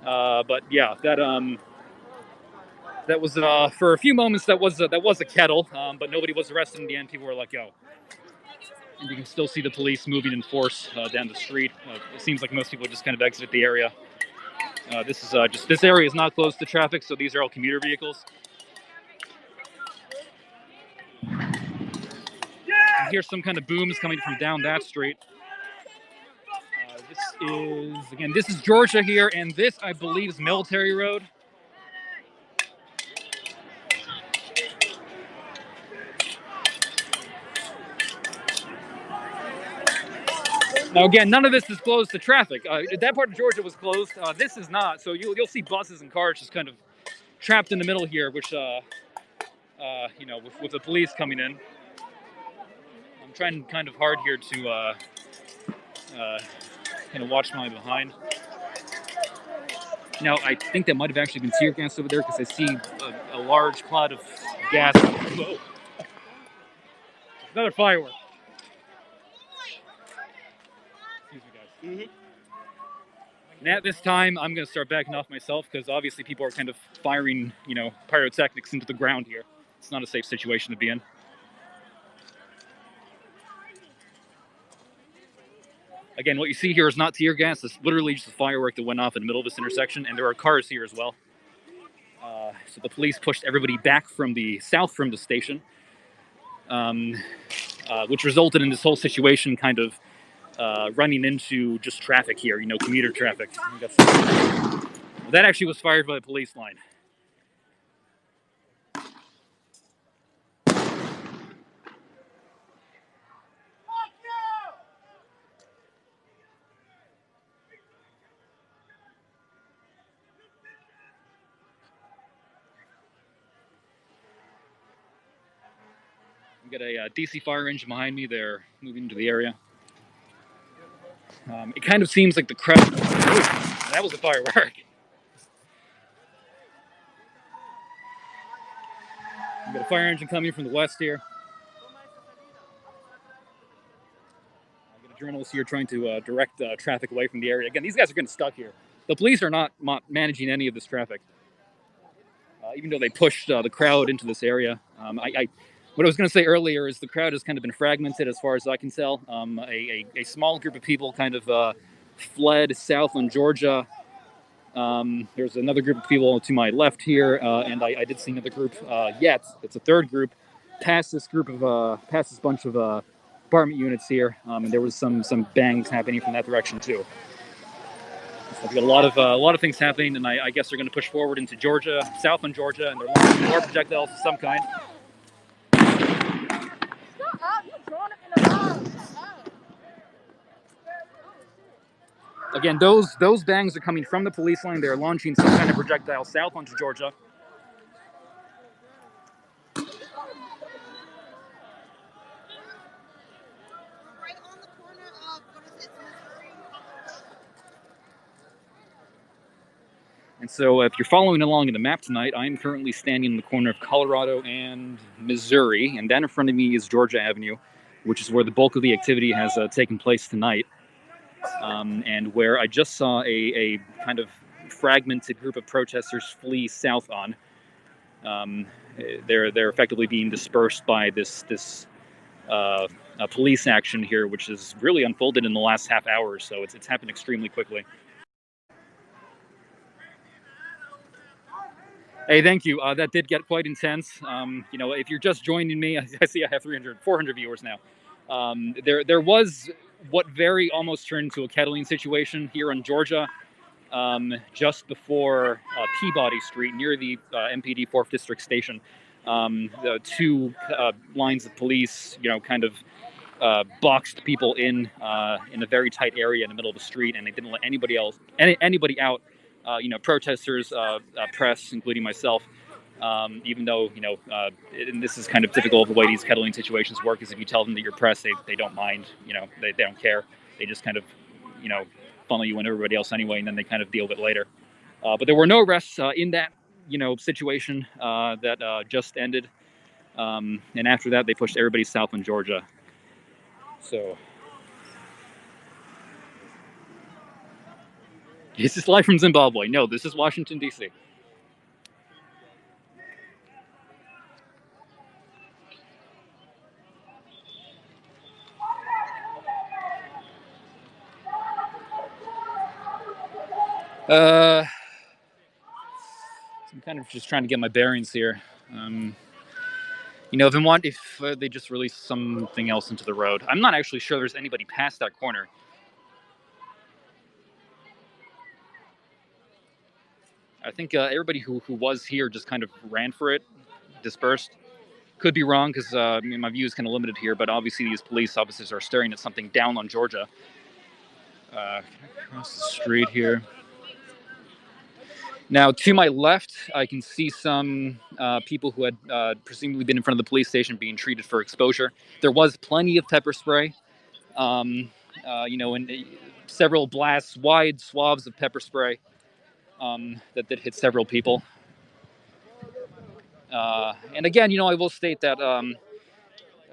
But yeah, that was for a few moments that was a kettle, but nobody was arrested in the end. People were let go, and you can still see the police moving in force down the street. It seems like most people just kind of exited the area. This area is not closed to traffic, so these are all commuter vehicles. You hear some kind of booms coming from down that street. This is Georgia here, and this, I believe, is Military Road. Now again, none of this is closed to traffic. That part of Georgia was closed. This is not. So you'll see buses and cars just kind of trapped in the middle here, which you know, with the police coming in. I'm trying kind of hard here to kind of watch my behind. Now I think that might have actually been tear gas over there because I see a large cloud of gas. Whoa. Another firework. Excuse me, guys. And at this time, I'm going to start backing off myself because obviously people are kind of firing, you know, pyrotechnics into the ground here. It's not a safe situation to be in. Again, what you see here is not tear gas. It's literally just a firework that went off in the middle of this intersection, and there are cars here as well. So the police pushed everybody back from the south from the station, which resulted in this whole situation kind of running into just traffic here, you know, commuter traffic. That actually was fired by the police line. We got a DC fire engine behind me. They're moving into the area. It kind of seems like the crowd. Oh, that was a firework. We got a fire engine coming from the west here. I got a journalist here trying to direct traffic away from the area. Again, these guys are getting stuck here. The police are not managing any of this traffic, even though they pushed the crowd into this area. What I was going to say earlier is the crowd has kind of been fragmented as far as I can tell. A small group of people kind of fled south on Georgia. There's another group of people to my left here, and I did see another group yet. It's a third group past this bunch of apartment units here, and there was some bangs happening from that direction too. So we've got a lot of things happening, and I guess they're going to push forward into Georgia, south on Georgia, and they're launching more projectiles of some kind. Again, those bangs are coming from the police line. They're launching some kind of projectile south onto Georgia. And so if you're following along in the map tonight, I'm currently standing in the corner of Colorado and Missouri, and down in front of me is Georgia Avenue, which is where the bulk of the activity has taken place tonight, and where I just saw a kind of fragmented group of protesters flee south on. They're effectively being dispersed by this police action here, which has really unfolded in the last half hour, so it's happened extremely quickly. Hey, thank you. That did get quite intense. You know, if you're just joining me, I see I have 400 viewers now. There was what very almost turned into a kettling situation here in Georgia, just before Peabody Street, near the MPD 4th District Station. The two lines of police, you know, kind of boxed people in a very tight area in the middle of the street, and they didn't let anybody out. You know, protesters, press, including myself. Even though, you know, and this is kind of typical of the way these kettling situations work, is if you tell them that you're press, they don't mind. You know, they don't care. They just kind of, you know, funnel you and everybody else anyway, and then they kind of deal with it later. But there were no arrests in that, you know, situation that just ended. And after that, they pushed everybody south in Georgia. So, is this live from Zimbabwe? No, this is Washington, D.C. So I'm kind of just trying to get my bearings here. You know, if they just release something else into the road. I'm not actually sure there's anybody past that corner. I think everybody who was here just kind of ran for it, dispersed. Could be wrong because I mean, my view is kind of limited here, but obviously these police officers are staring at something down on Georgia. Across the street here. Now, to my left, I can see some people who had presumably been in front of the police station being treated for exposure. There was plenty of pepper spray, and several blasts, wide swaths of pepper spray that hit several people. And again, I will state that,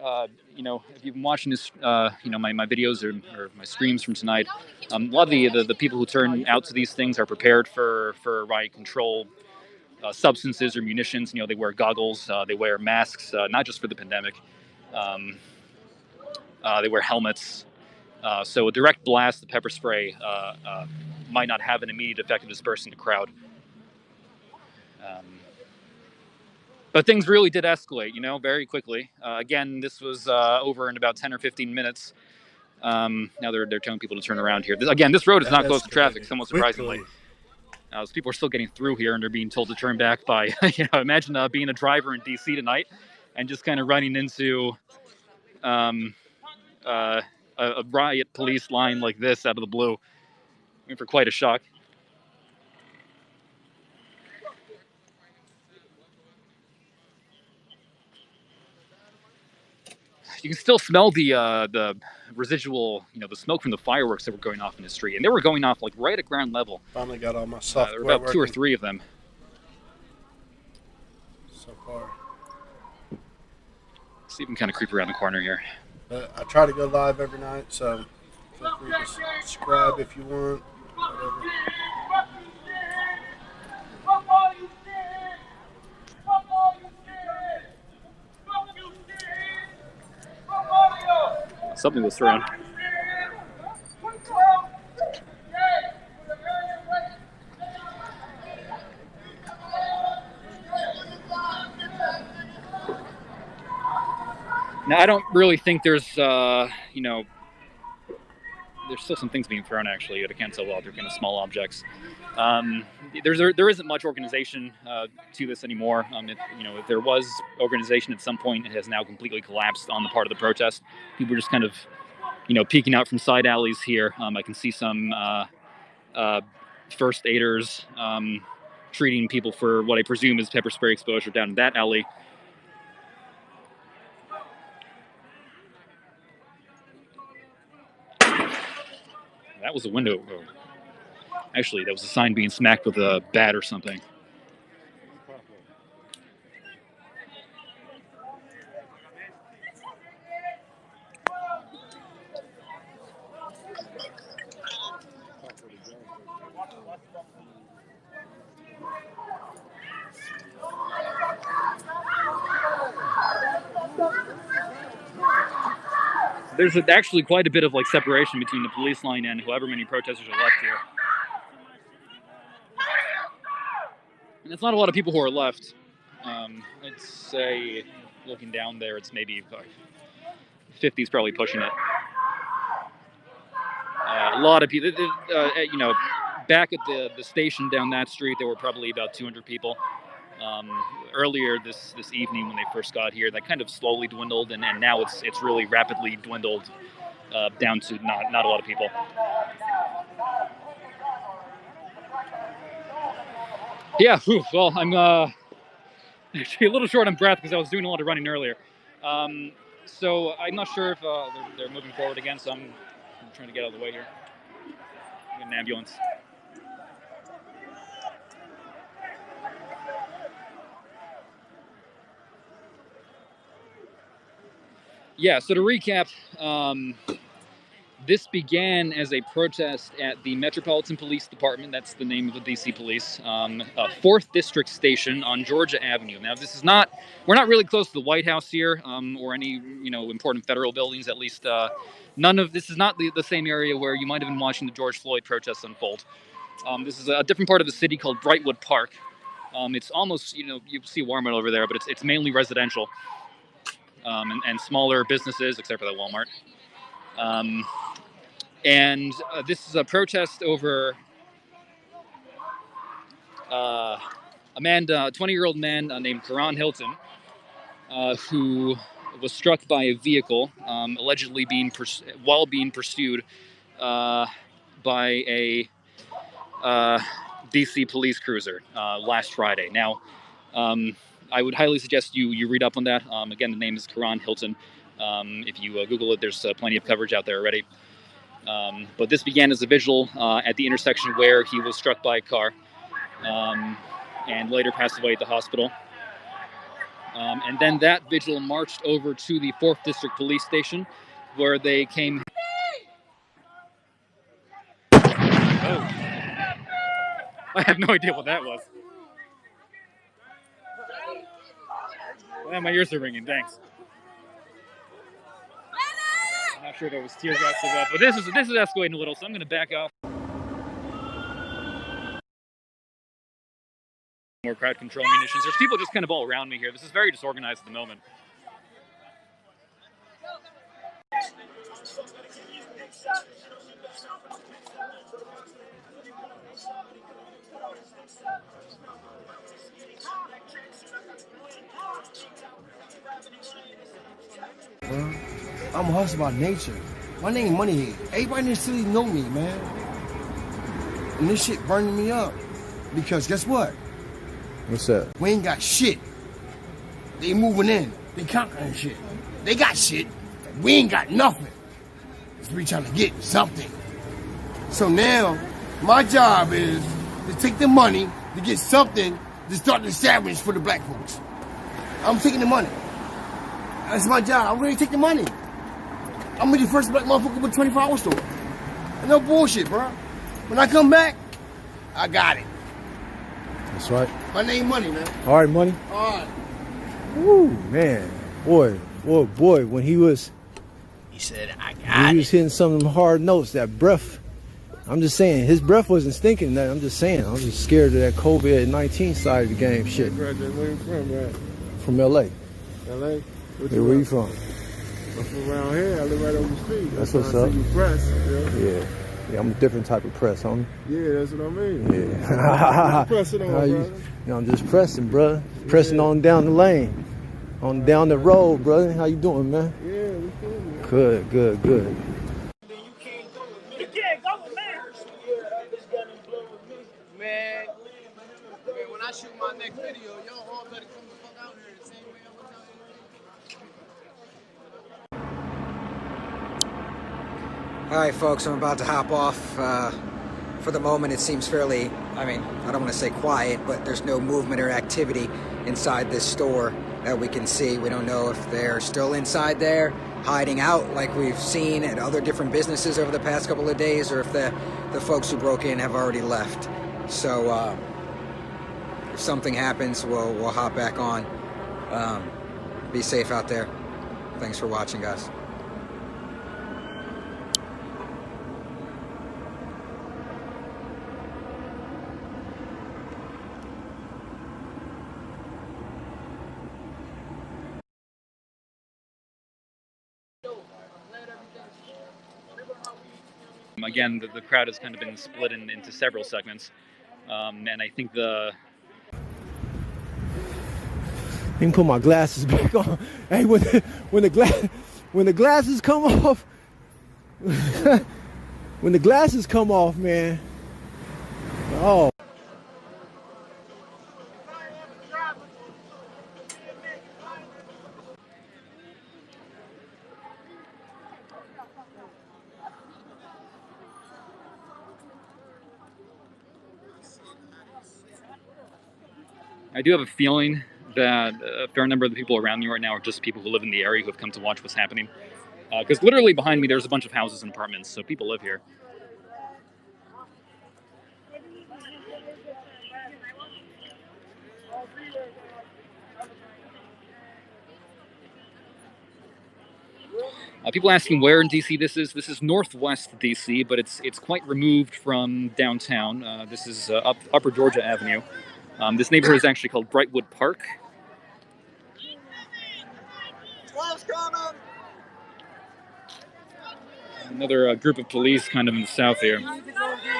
if you've been watching this, my videos or my streams from tonight, a lot of the people who turn out to these things are prepared for riot control. Substances or munitions. They wear goggles, they wear masks, not just for the pandemic. They wear helmets. So a direct blast of pepper spray might not have an immediate effect of dispersing the crowd. But things really did escalate, very quickly. Again, this was over in about 10 or 15 minutes. Now they're telling people to turn around here. This road is not closed to traffic, somewhat surprisingly. So people are still getting through here, and they're being told to turn back by, imagine being a driver in D.C. tonight and just kind of running into a riot police line like this out of the blue. For quite a shock. You can still smell the residual, the smoke from the fireworks that were going off in the street, and they were going off like right at ground level. Finally got all my software there were about 2 or 3 of them. So far. Let's even kind of creep around the corner here. I try to go live every night, so feel free to subscribe if you want. Whatever. Something was thrown. Now, I don't really think there's, there's still some things being thrown, actually. I can't tell well. They're kind of small objects. There isn't much organization to this anymore. If there was organization at some point, it has now completely collapsed on the part of the protest. People are just kind of, peeking out from side alleys here. I can see some first aiders treating people for what I presume is pepper spray exposure down in that alley. That was a window. Actually, that was a sign being smacked with a bat or something. There's actually quite a bit of separation between the police line and however many protesters are left here. And it's not a lot of people who are left. I'd say, looking down there, it's maybe 50's probably pushing it. A lot of people, back at the station down that street, there were probably about 200 people. Earlier this evening when they first got here, that kind of slowly dwindled, and now it's really rapidly dwindled down to not a lot of people. Yeah, well, I'm actually a little short on breath because I was doing a lot of running earlier. So I'm not sure if they're moving forward again, so I'm trying to get out of the way here. Get an ambulance. Yeah, so to recap, this began as a protest at the Metropolitan Police Department. That's the name of the DC Police, 4th District Station on Georgia Avenue. Now, we're not really close to the White House here, or any, important federal buildings. At least, this is not the same area where you might have been watching the George Floyd protests unfold. This is a different part of the city called Brightwood Park. It's almost, you see Walmart over there, but it's mainly residential, and smaller businesses, except for the Walmart. And this is a protest over a 20-year-old man named Karan Hilton, who was struck by a vehicle, allegedly while being pursued by a DC police cruiser last Friday. Now, I would highly suggest you read up on that. Again, the name is Karan Hilton. If you Google it, there's plenty of coverage out there already. But this began as a vigil at the intersection where he was struck by a car and later passed away at the hospital. And then that vigil marched over to the 4th District Police Station, where they came. Oh. I have no idea what that was. My ears are ringing, thanks. I'm not sure there was tear gas or what, but this is escalating a little, so I'm going to back off. More crowd control munitions. There's people just kind of all around me here. This is very disorganized at the moment. I'm a hustler by nature. My name Moneyhead. Everybody in the city know me, man. And this shit burning me up. Because guess what? What's up? We ain't got shit. They moving in. They conquering shit. They got shit. We ain't got nothing. So we trying to get something. So now, my job is to take the money to get something to start the establishment for the black folks. I'm taking the money. That's my job. I'm ready to take the money. I'm gonna be the first black motherfucker with a 24-hour store. And no bullshit, bro. When I come back, I got it. That's right. My name Money, man. All right, Money. All right. Woo, man. Boy, when he said, I got he was hitting some of them hard notes, that breath. I'm just saying, his breath wasn't stinking. That I'm just saying, I'm just scared of that COVID-19 side of the game shit. Where you from, man? From LA. LA? Hey, where you from? I'm from around here. I live right over the street. That's what's up. You press, Yeah, I'm a different type of press, homie. Yeah, that's what I mean. Yeah. Pressing on, brother. I'm just pressing, brother. Pressing on down the lane. On down the road, brother. How you doing, man? Yeah, we cool, man. Good. You can't go with me. Man, when I shoot my next video, y'all all better come the fuck out here the same way I'm gonna tell you. All right, folks, I'm about to hop off. For the moment, it seems fairly, I don't want to say quiet, but there's no movement or activity inside this store that we can see. We don't know if they're still inside there, hiding out like we've seen at other different businesses over the past couple of days, or if the folks who broke in have already left. So if something happens, we'll hop back on. Be safe out there. Thanks for watching, guys. Again, the crowd has kind of been split into several segments, and I think I can put my glasses back on. Hey, when the glasses come off, when the glasses come off, man. Oh. I do have a feeling that a fair number of the people around me right now are just people who live in the area who have come to watch what's happening. Because literally behind me, there's a bunch of houses and apartments, so people live here. People asking where in DC this is. This is northwest DC, but it's quite removed from downtown. This is Upper Georgia Avenue. This neighborhood is actually called Brightwood Park. Another group of police kind of in the south here.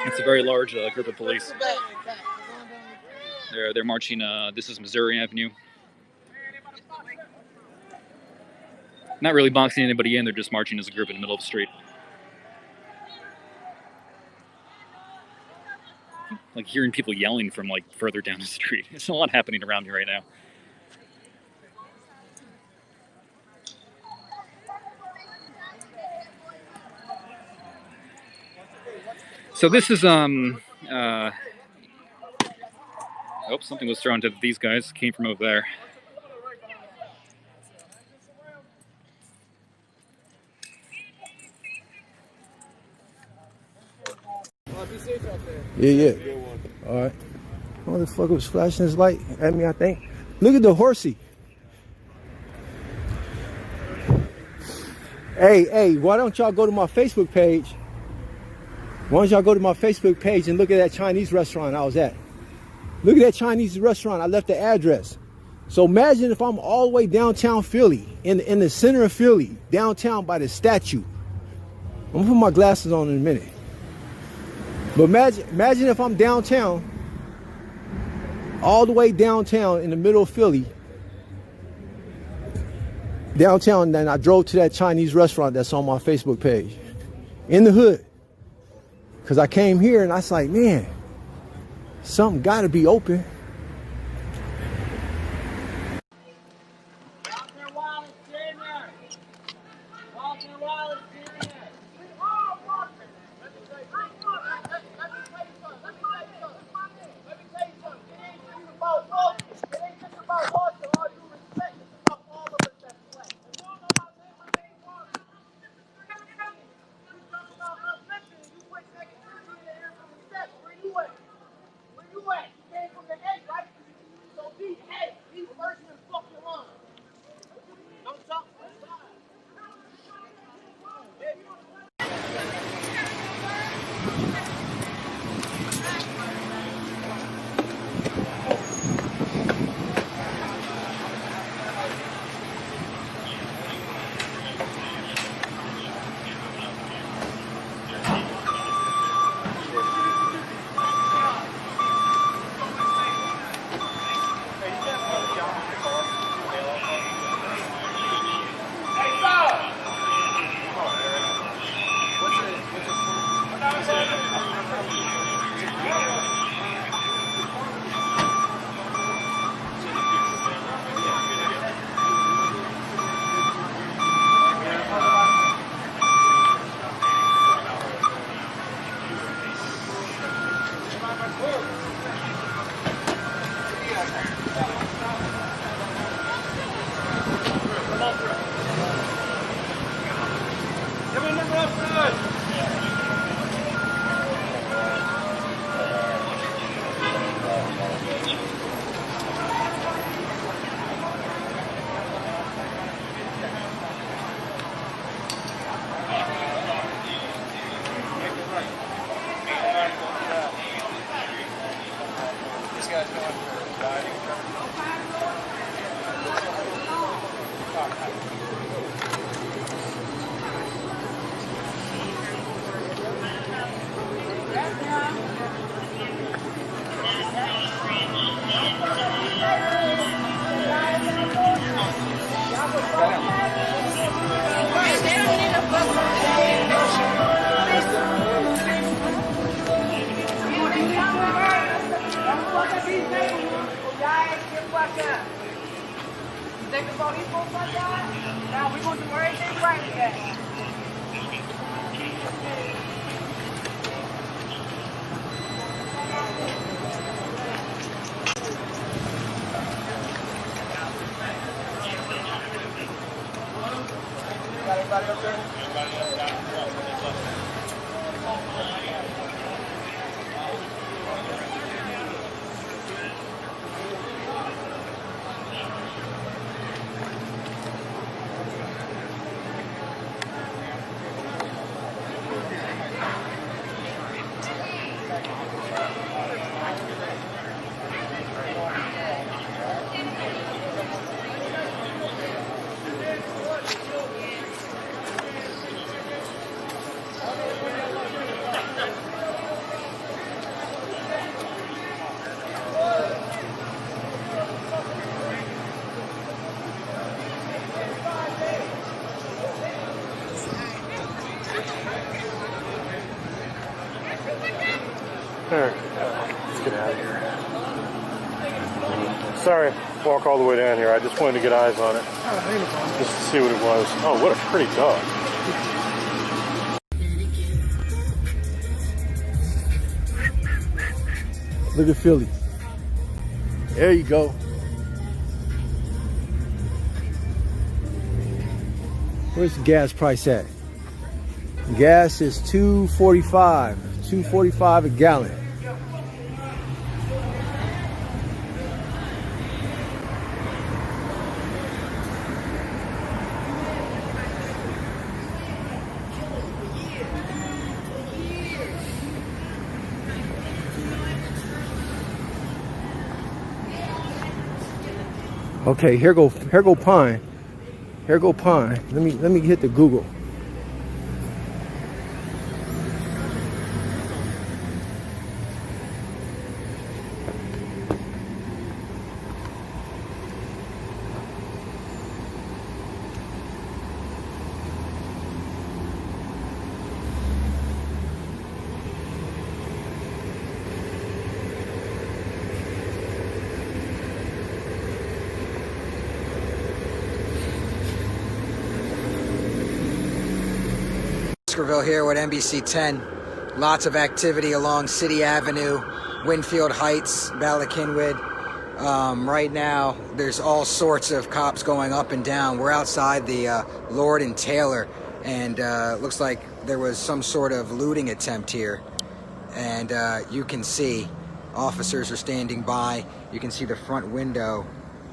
It's a very large group of police. They're marching. This is Missouri Avenue. Not really boxing anybody in. They're just marching as a group in the middle of the street. like hearing people yelling from like further down the street. There's a lot happening around here right now. So this is oh, something was thrown to these guys. Came from over there. Yeah. All right. Motherfucker was flashing his light at me, I think. Look at the horsey. Hey, why don't y'all go to my Facebook page? Why don't y'all go to my Facebook page and look at that Chinese restaurant I was at? Look at that Chinese restaurant. I left the address. So imagine if I'm all the way downtown Philly, in the center of Philly, downtown by the statue. I'm gonna put my glasses on in a minute. But imagine if I'm downtown, all the way downtown in the middle of Philly, downtown, then I drove to that Chinese restaurant that's on my Facebook page, in the hood. Because I came here and I was like, man, something gotta be open. There. Let's get out of here. Sorry, walk all the way down here. I just wanted to get eyes on it. Just to see what it was. Oh, what a pretty dog. Look at Philly. There you go. Where's the gas price at? Gas is $2.45. $2.45 a gallon. Okay, here go Pine. Here go Pine. Let me hit the Google. Baskerville here with NBC 10. Lots of activity along City Avenue, Winfield Heights, Ballackinwood. Right now, there's all sorts of cops going up and down. We're outside the Lord and Taylor, and looks like there was some sort of looting attempt here. And you can see officers are standing by. You can see the front window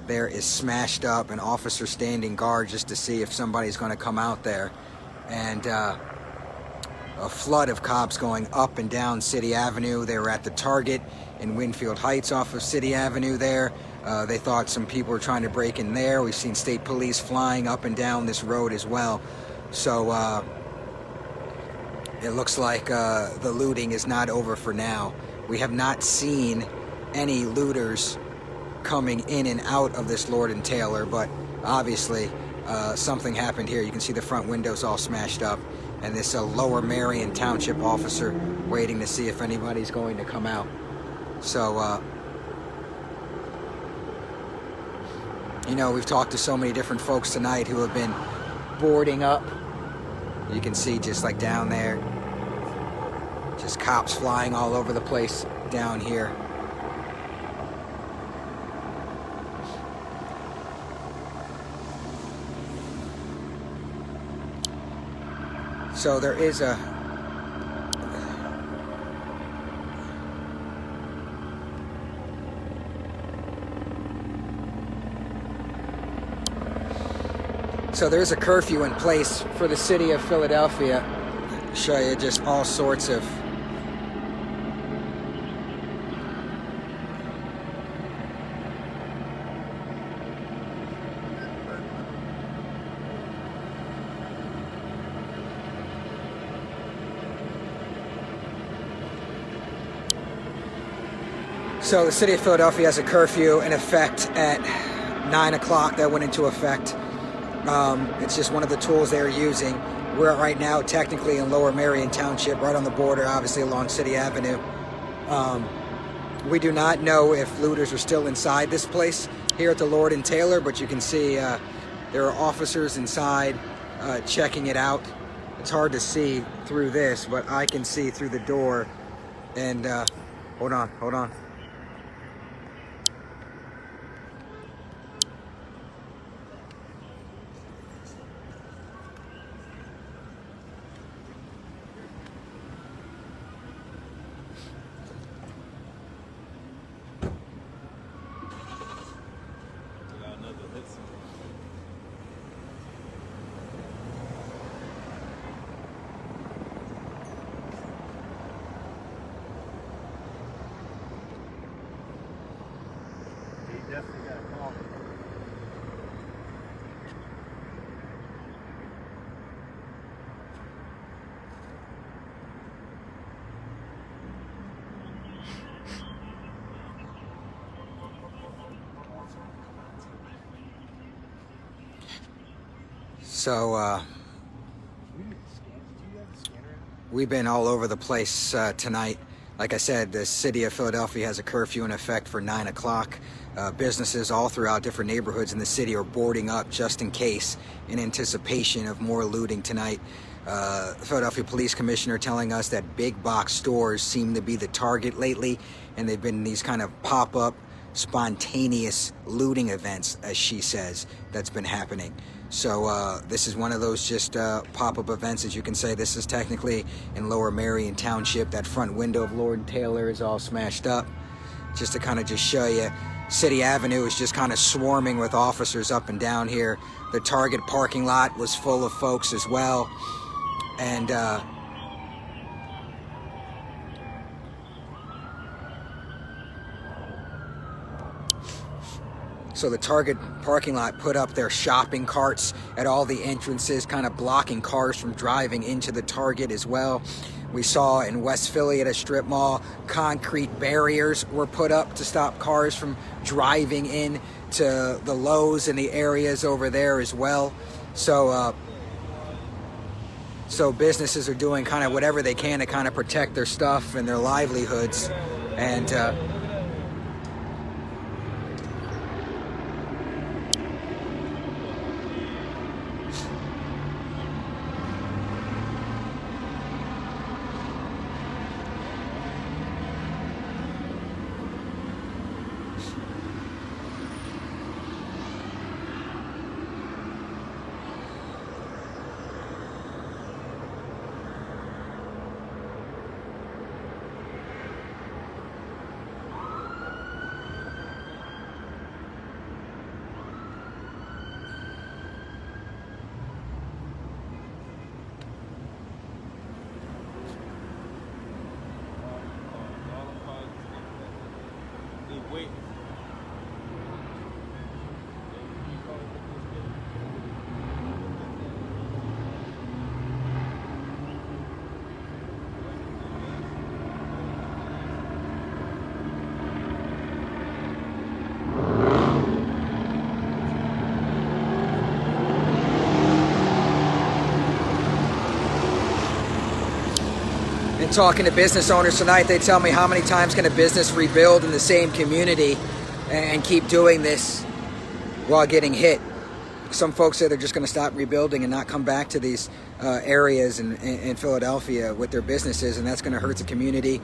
there is smashed up, and officers standing guard just to see if somebody's going to come out there. And a flood of cops going up and down City Avenue. They were at the Target in Winfield Heights off of City Avenue there. They thought some people were trying to break in there. We've seen state police flying up and down this road as well. So it looks like the looting is not over for now. We have not seen any looters coming in and out of this Lord and Taylor, but obviously something happened here. You can see the front windows all smashed up, and this Lower Marion Township officer waiting to see if anybody's going to come out. So, you know, we've talked to so many different folks tonight who have been boarding up. You can see just like down there, just cops flying all over the place down here. So there is a curfew in place for the city of Philadelphia. I'll show you just all sorts of So the city of Philadelphia has a curfew in effect at 9 o'clock that went into effect. It's just one of the tools they're using. We're right now technically in Lower Marion Township, right on the border, obviously along City Avenue. We do not know if looters are still inside this place here at the Lord and Taylor, but you can see there are officers inside checking it out. It's hard to see through this, but I can see through the door. And hold on. Definitely got a call. So we've been all over the place tonight. Like I said, the city of Philadelphia has a curfew in effect for 9 o'clock. Businesses all throughout different neighborhoods in the city are boarding up just in case, in anticipation of more looting tonight. Philadelphia Police Commissioner telling us that big box stores seem to be the target lately, and they've been these kind of pop-up, spontaneous looting events, as she says, that's been happening. So this is one of those just pop-up events, as you can say. This is technically in Lower Merion Township. That front window of Lord and Taylor is all smashed up. Just to kind of just show you, City Avenue is just kind of swarming with officers up and down here. The Target parking lot was full of folks as well. And so the Target parking lot put up their shopping carts at all the entrances, kind of blocking cars from driving into the Target as well. We saw in West Philly at a strip mall, concrete barriers were put up to stop cars from driving in to the Lowe's and the areas over there as well. So businesses are doing kind of whatever they can to kind of protect their stuff and their livelihoods. And talking to business owners tonight, they tell me, how many times can a business rebuild in the same community and keep doing this while getting hit? Some folks say they're just going to stop rebuilding and not come back to these areas in Philadelphia with their businesses, and that's going to hurt the community.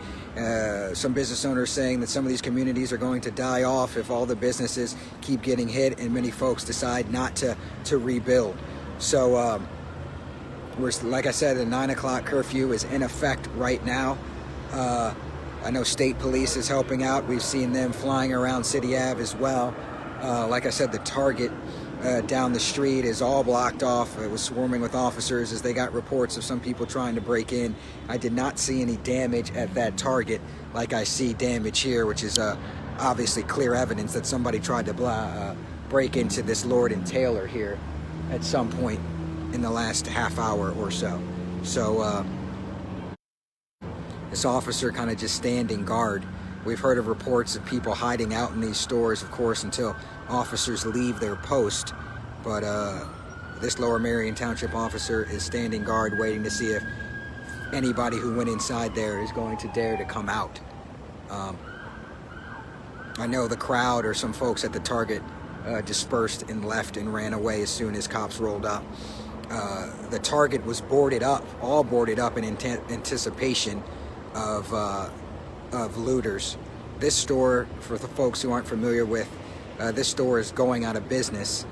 Some business owners saying that some of these communities are going to die off if all the businesses keep getting hit and many folks decide not to rebuild. So like I said, the 9 o'clock curfew is in effect right now. I know state police is helping out. We've seen them flying around City Ave as well. Like I said, the Target down the street is all blocked off. It was swarming with officers as they got reports of some people trying to break in. I did not see any damage at that Target like I see damage here, which is obviously clear evidence that somebody tried to break into this Lord and Taylor here at some point in the last half hour or so. So this officer kind of just standing guard. We've heard of reports of people hiding out in these stores, of course, until officers leave their post. But this Lower Merion Township officer is standing guard, waiting to see if anybody who went inside there is going to dare to come out. I know the crowd or some folks at the Target dispersed and left and ran away as soon as cops rolled up. The Target was boarded up, all boarded up in anticipation of looters. This store, for the folks who aren't familiar with, this store is going out of business.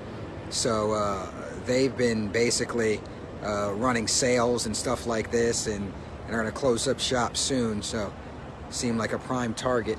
So they've been basically running sales and stuff like this, and are going to close up shop soon. So seemed like a prime target.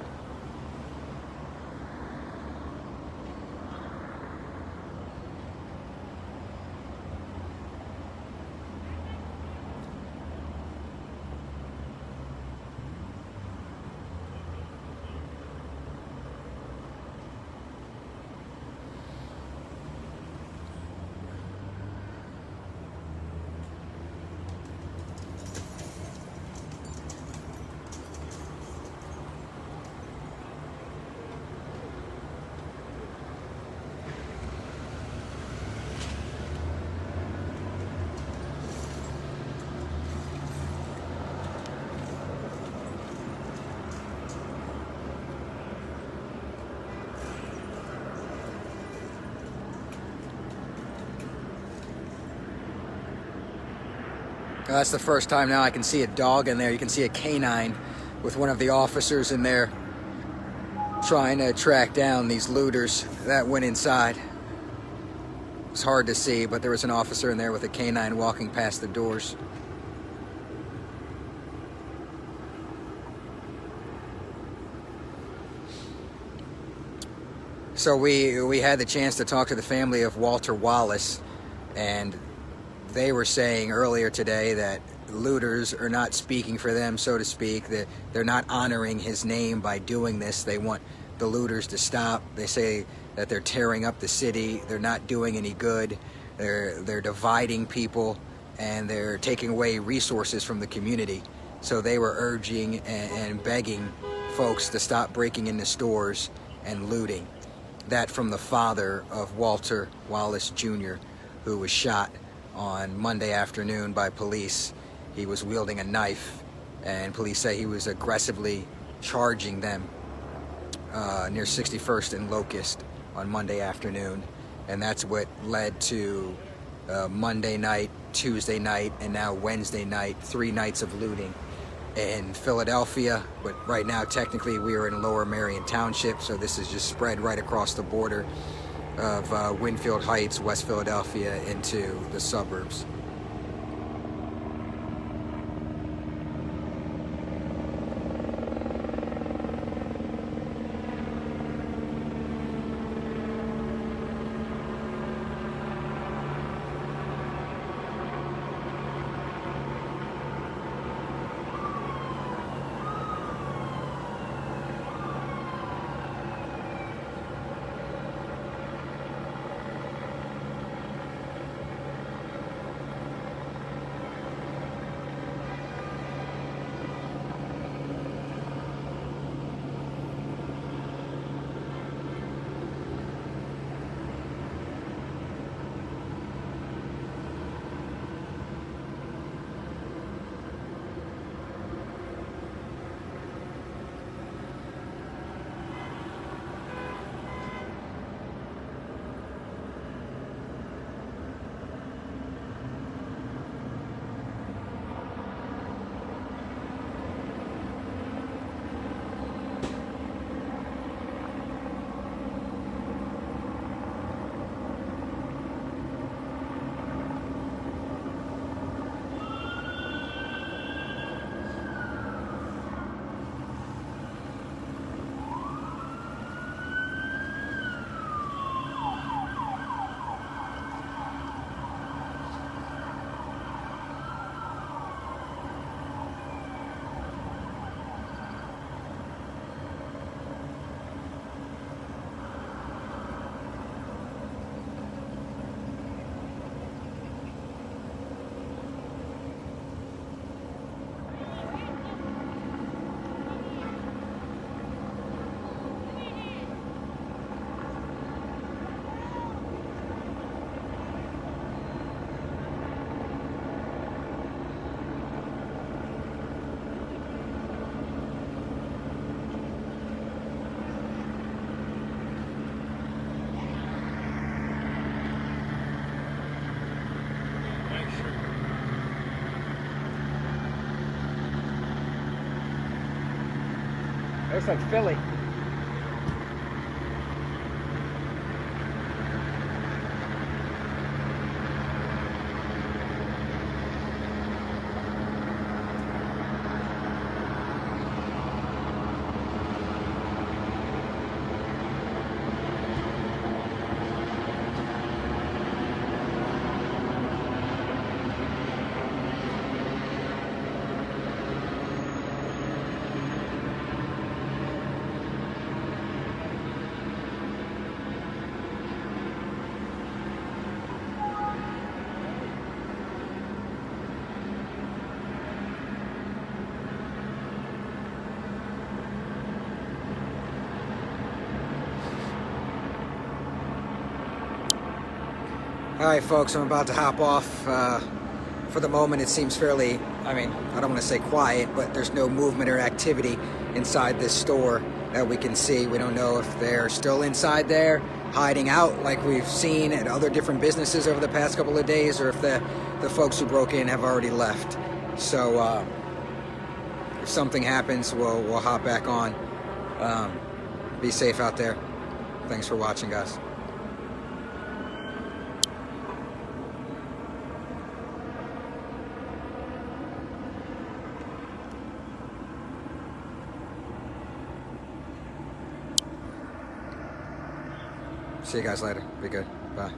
That's the first time now I can see a dog in there. You can see a canine with one of the officers in there trying to track down these looters that went inside. It's hard to see, but there was an officer in there with a canine walking past the doors. So we had the chance to talk to the family of Walter Wallace, and they were saying earlier today that looters are not speaking for them, so to speak, that they're not honoring his name by doing this. They want the looters to stop. They say that they're tearing up the city, they're not doing any good, they're dividing people, and they're taking away resources from the community. So they were urging and begging folks to stop breaking into stores and looting. That from the father of Walter Wallace Jr., who was shot on Monday afternoon by police. He was wielding a knife, and police say he was aggressively charging them near 61st and Locust on Monday afternoon. And that's what led to Monday night, Tuesday night, and now Wednesday night, 3 nights of looting in Philadelphia. But right now, technically, we are in Lower Marion Township, so this is just spread right across the border of Winfield Heights, West Philadelphia, into the suburbs. Looks like Philly. All right, folks, I'm about to hop off. For the moment, it seems fairly, I don't want to say quiet, but there's no movement or activity inside this store that we can see. We don't know if they're still inside there, hiding out like we've seen at other different businesses over the past couple of days, or if the the folks who broke in have already left. So if something happens, we'll hop back on. Be safe out there. Thanks for watching, guys. See you guys later. Be good. Bye.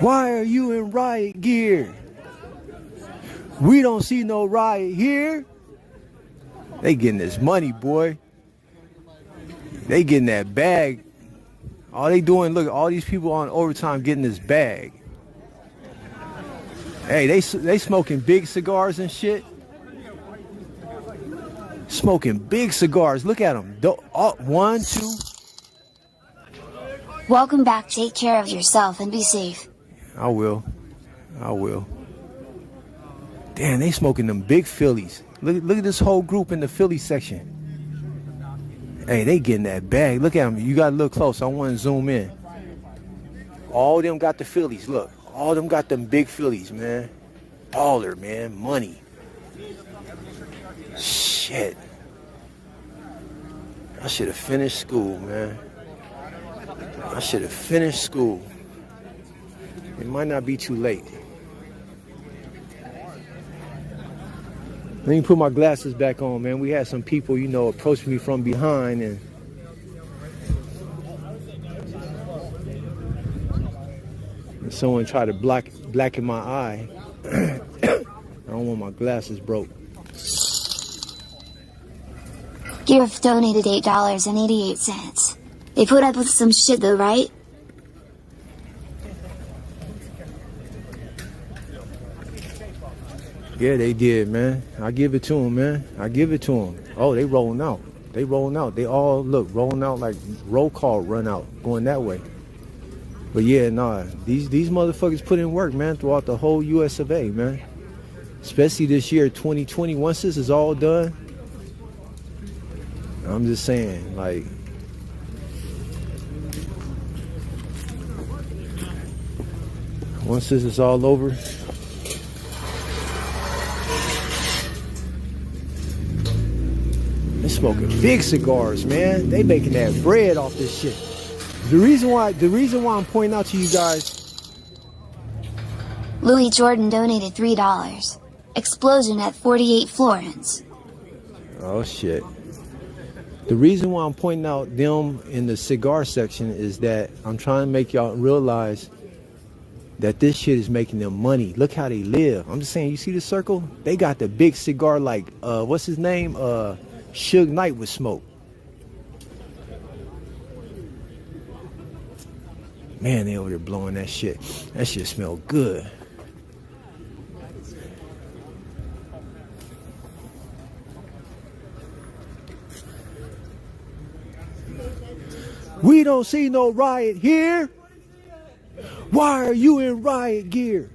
Why are you in riot gear? We don't see no riot here. They getting this money, boy. They getting that bag. All they doing, look, all these people on overtime getting this bag. Hey, they smoking big cigars and shit. Smoking big cigars. Look at them. 1, 2. Welcome back. Take care of yourself and be safe. I will. Damn, they smoking them big Phillies. Look at this whole group in the Philly section. Hey, they getting that bag. Look at them. You gotta look close. I want to zoom in. All of them got the Phillies. Look, all of them got them big Phillies, man. Baller, man. Money. Shit. I should have finished school, man. I should have finished school. It might not be too late. Let me put my glasses back on, man. We had some people, you know, approach me from behind and someone tried to blacken my eye. I don't want my glasses broke. You've donated $8.88. They put up with some shit though, right? Yeah, they did, man. I give it to them, man. I give it to them. Oh, they rolling out. They rolling out. They all, look, rolling out like roll call run out, going that way. But yeah, nah, these motherfuckers put in work, man, throughout the whole US of A, man. Especially this year, 2020. Once this is all done, I'm just saying, like, once this is all over, they're smoking big cigars, man. They making that bread off this shit. The reason why I'm pointing out to you guys. Louis Jordan donated $3. Explosion at 48 Florence. Oh shit. The reason why I'm pointing out them in the cigar section is that I'm trying to make y'all realize that this shit is making them money. Look how they live. I'm just saying, you see the circle? They got the big cigar like, what's his name? Suge Knight would smoke. Man, they over there blowing that shit. That shit smell good. We don't see no riot here. Why are you in riot gear?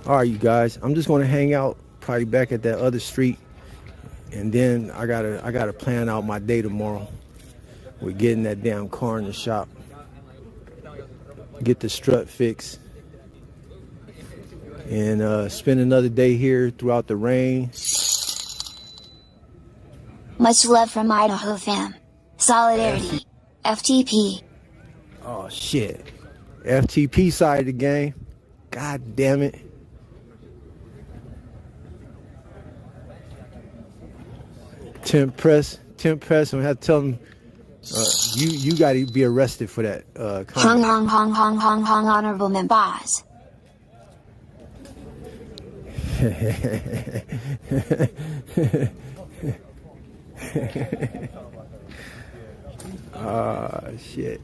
All right, you guys, I'm just gonna hang out probably back at that other street, and then I gotta plan out my day tomorrow. We're getting that damn car in the shop, get the strut fixed, and spend another day here throughout the rain. Much love from Idaho fam. Solidarity. FTP. Oh shit. FTP side of the game. God damn it. Temp press. I'm gonna have to tell them you gotta be arrested for that Hong honorable members. Ah, shit.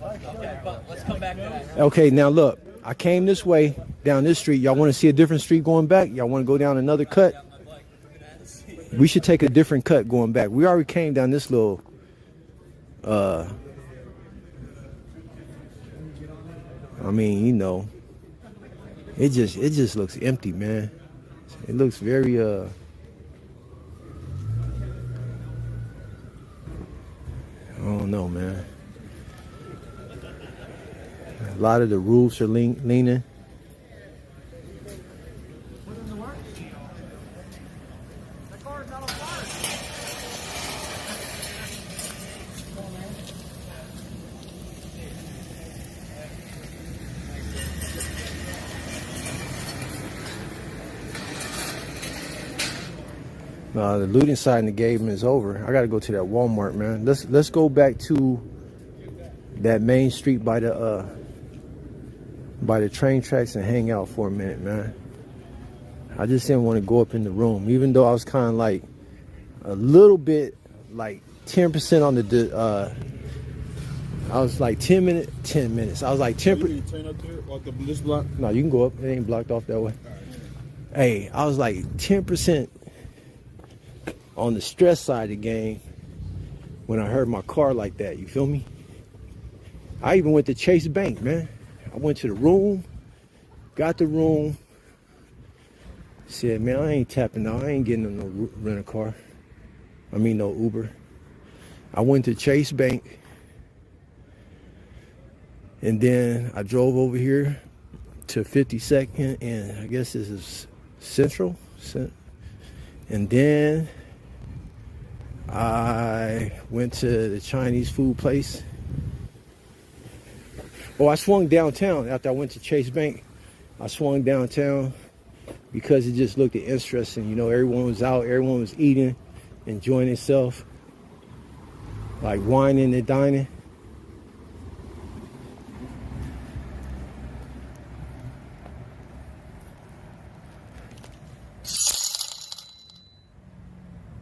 Let's come back to that. Okay, now look, I came this way down this street. Y'all want to see a different street going back? Y'all want to go down another cut? We should take a different cut going back. We already came down this little I mean, you know, it just looks empty, man. It looks very I don't know, man. A lot of the roofs are leaning. The looting side in the game is over. I gotta go to that Walmart, man. Let's go back to that main street by the train tracks and hang out for a minute, man. I just didn't want to go up in the room, even though I was kind of like a little bit like 10% on the. I was like 10 minutes. I was like 10. You turn up there, walk up this block. No, you can go up. It ain't blocked off that way. Hey, I was like 10% on the stress side of the game when I heard my car like that. You feel me? I even went to Chase Bank, man. I went to the room, got the room, said, man, I ain't tapping out. I ain't getting no rent a car. I mean, no Uber. I went to Chase Bank, and then I drove over here to 52nd, and I guess this is Central. And then I went to the Chinese food place. Oh, I swung downtown after I went to Chase Bank. I swung downtown because it just looked interesting. You know, everyone was out, everyone was eating, enjoying itself, like whining and dining.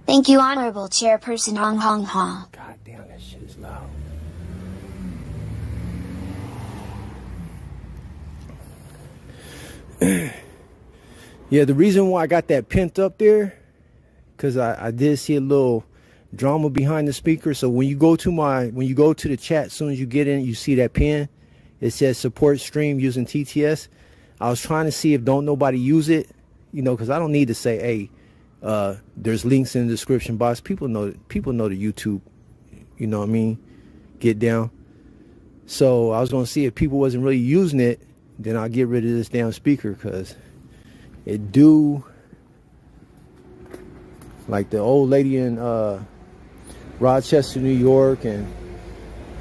Thank you, Honorable Chairperson Hong Hong Hong. God damn, that shit is loud. Yeah, the reason why I got that pent up there, because I did see a little drama behind the speaker. So when you go to the chat, as soon as you get in, you see that pin. It says support stream using TTS. I was trying to see if don't nobody use it, you know, because I don't need to say, hey, there's links in the description box. People know the YouTube, you know what I mean, get down. So I was gonna see if people wasn't really using it, then I'll get rid of this damn speaker, because it do, like the old lady in Rochester, New York, and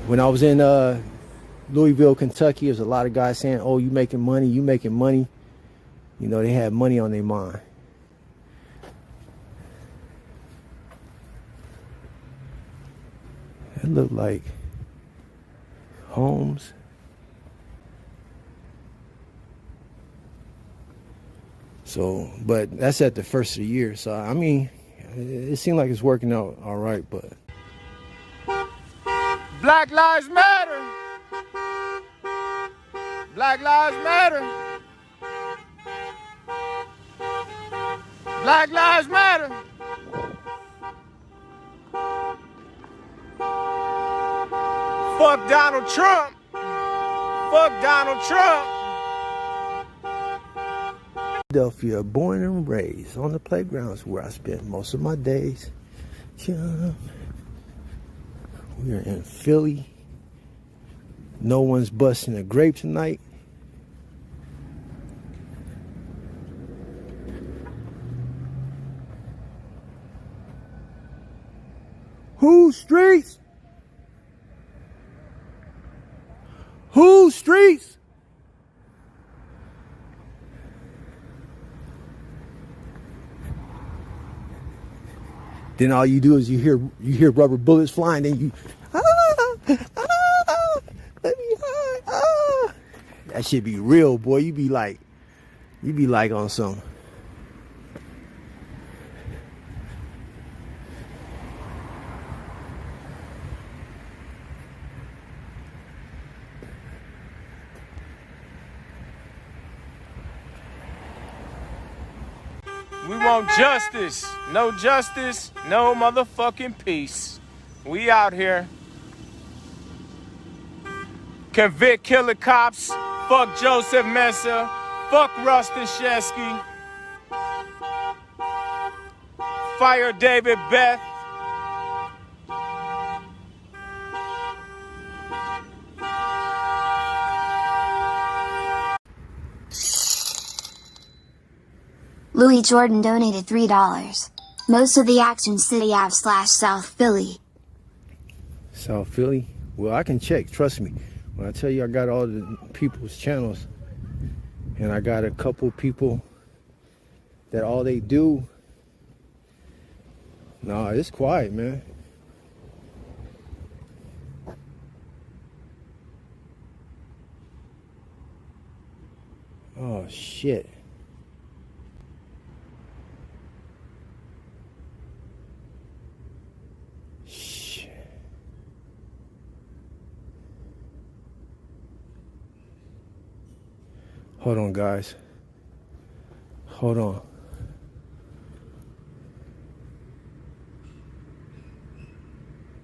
when I was in Louisville, Kentucky, there's a lot of guys saying, oh, you making money. You know, they had money on their mind. It looked like homes. So, but that's at the first of the year. So, I mean, it seemed like it's working out all right, but. Black Lives Matter. Black Lives Matter. Black Lives Matter. Fuck Donald Trump. Fuck Donald Trump. Philadelphia, born and raised on the playgrounds where I spent most of my days. We're in Philly. No one's busting a grape tonight. Whose streets? Whose streets? Then all you do is you hear rubber bullets flying, and you let me hide. That shit be real, boy. You be like on some. We want justice. No justice, no motherfucking peace. We out here. Convict killer cops. Fuck Joseph Mensah. Fuck Rustin Shesky. Fire David Beth. Louis Jordan donated $3. Most of the action City Ave / South Philly. South Philly? Well, I can check, trust me. When I tell you I got all the people's channels, and I got a couple people that all they do, nah, it's quiet, man. Oh, shit. Hold on, guys. Hold on.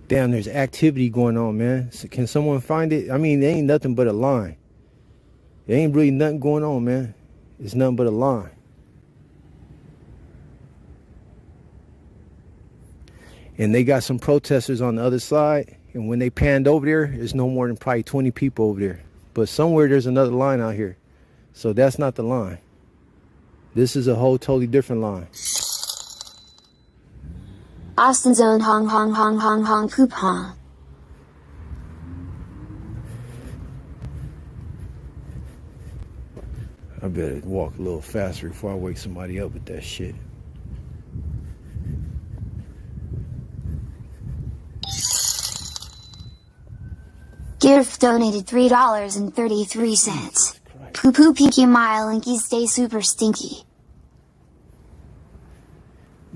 Damn, there's activity going on, man. So can someone find it? I mean, there ain't nothing but a line. There ain't really nothing going on, man. It's nothing but a line. And they got some protesters on the other side. And when they panned over there, there's no more than probably 20 people over there. But somewhere there's another line out here. So that's not the line. This is a whole totally different line. Austin's own Hong Hong Hong Hong Hong Poop Hong. I better walk a little faster before I wake somebody up with that shit. Girf donated $3.33. Poo poo pinky mile linky stay super stinky.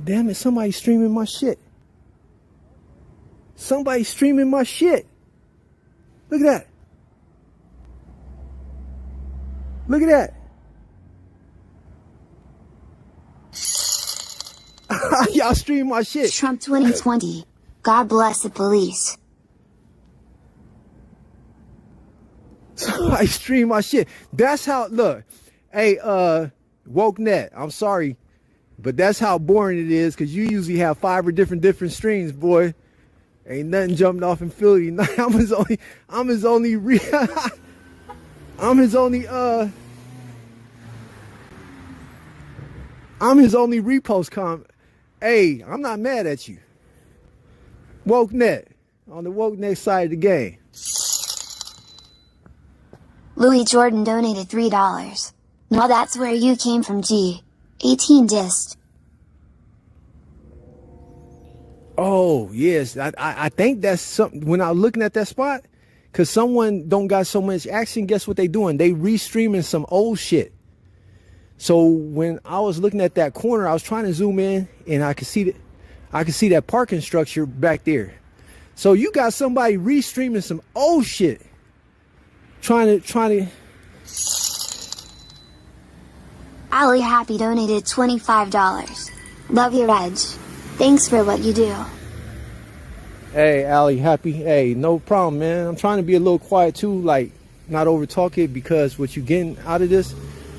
Damn it, somebody's streaming my shit. Somebody's streaming my shit. Look at that. Look at that. Y'all stream my shit. Trump 2020. God bless the police. I stream my shit. That's how, look, hey, WokeNet, I'm sorry, but that's how boring it is, because you usually have 5 or different streams, boy. Ain't nothing jumping off in Philly. I'm his only repost comment. Hey, I'm not mad at you. WokeNet, on the WokeNet side of the game. Louis Jordan donated $3. Well, that's where you came from, G. 18 dist. Oh, yes. I think that's something, when I was looking at that spot, because someone don't got so much action, guess what they doing? They re-streaming some old shit. So when I was looking at that corner, I was trying to zoom in, and I could see that parking structure back there. So you got somebody re-streaming some old shit. Trying to. Ali Happy donated $25. Love your edge. Thanks for what you do. Hey, Ali Happy. Hey, no problem, man. I'm trying to be a little quiet too, like not over talk it, because what you getting out of this,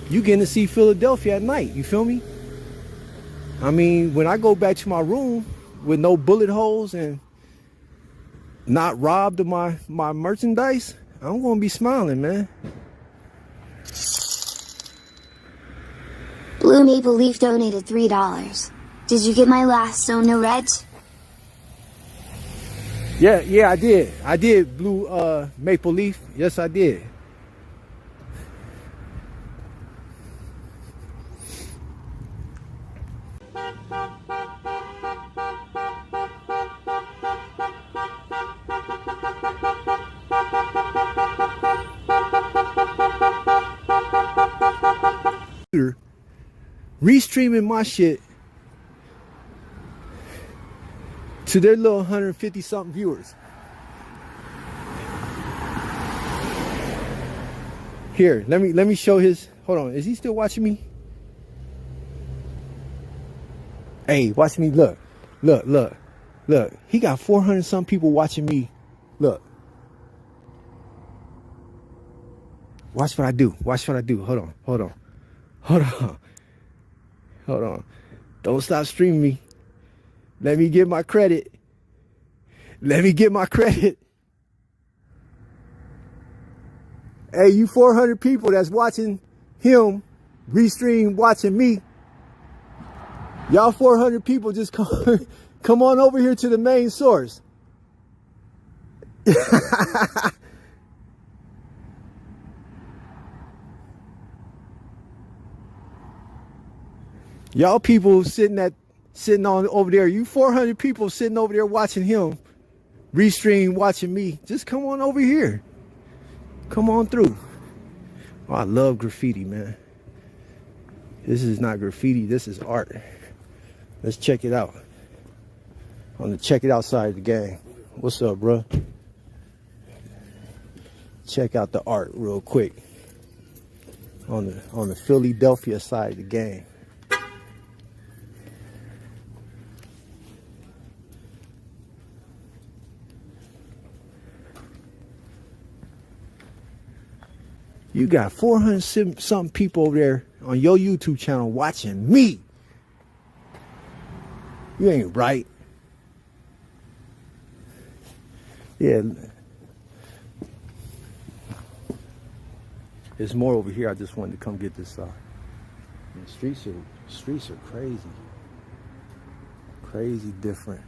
you getting to see Philadelphia at night. You feel me? I mean, when I go back to my room with no bullet holes and not robbed of my merchandise, I'm gonna be smiling, man. Blue Maple Leaf donated $3. Did you get my last stone no reds? Yeah, I did. I did, Blue Maple Leaf. Yes, I did. Restreaming my shit to their little 150 something viewers. Here, let me show his. Hold on, is he still watching me? Hey, watch me. Look, look, look, look. He got 400 some people watching me. Look. Watch what I do. Watch what I do. Hold on. Hold on. Hold on. Hold on. Don't stop streaming me. Let me get my credit. Let me get my credit. Hey, you 400 people that's watching him restream watching me. Y'all 400 people just come on over here to the main source. Y'all people sitting on over there. You 400 people sitting over there watching him restream watching me. Just come on over here. Come on through. Oh, I love graffiti, man. This is not graffiti. This is art. Let's check it out. On the check it out side of the game. What's up, bro? Check out the art real quick. On the Philadelphia side of the game. You got 400 something people over there on your YouTube channel watching me. You ain't right. Yeah. There's more over here. I just wanted to come get this. The streets are crazy. Crazy different.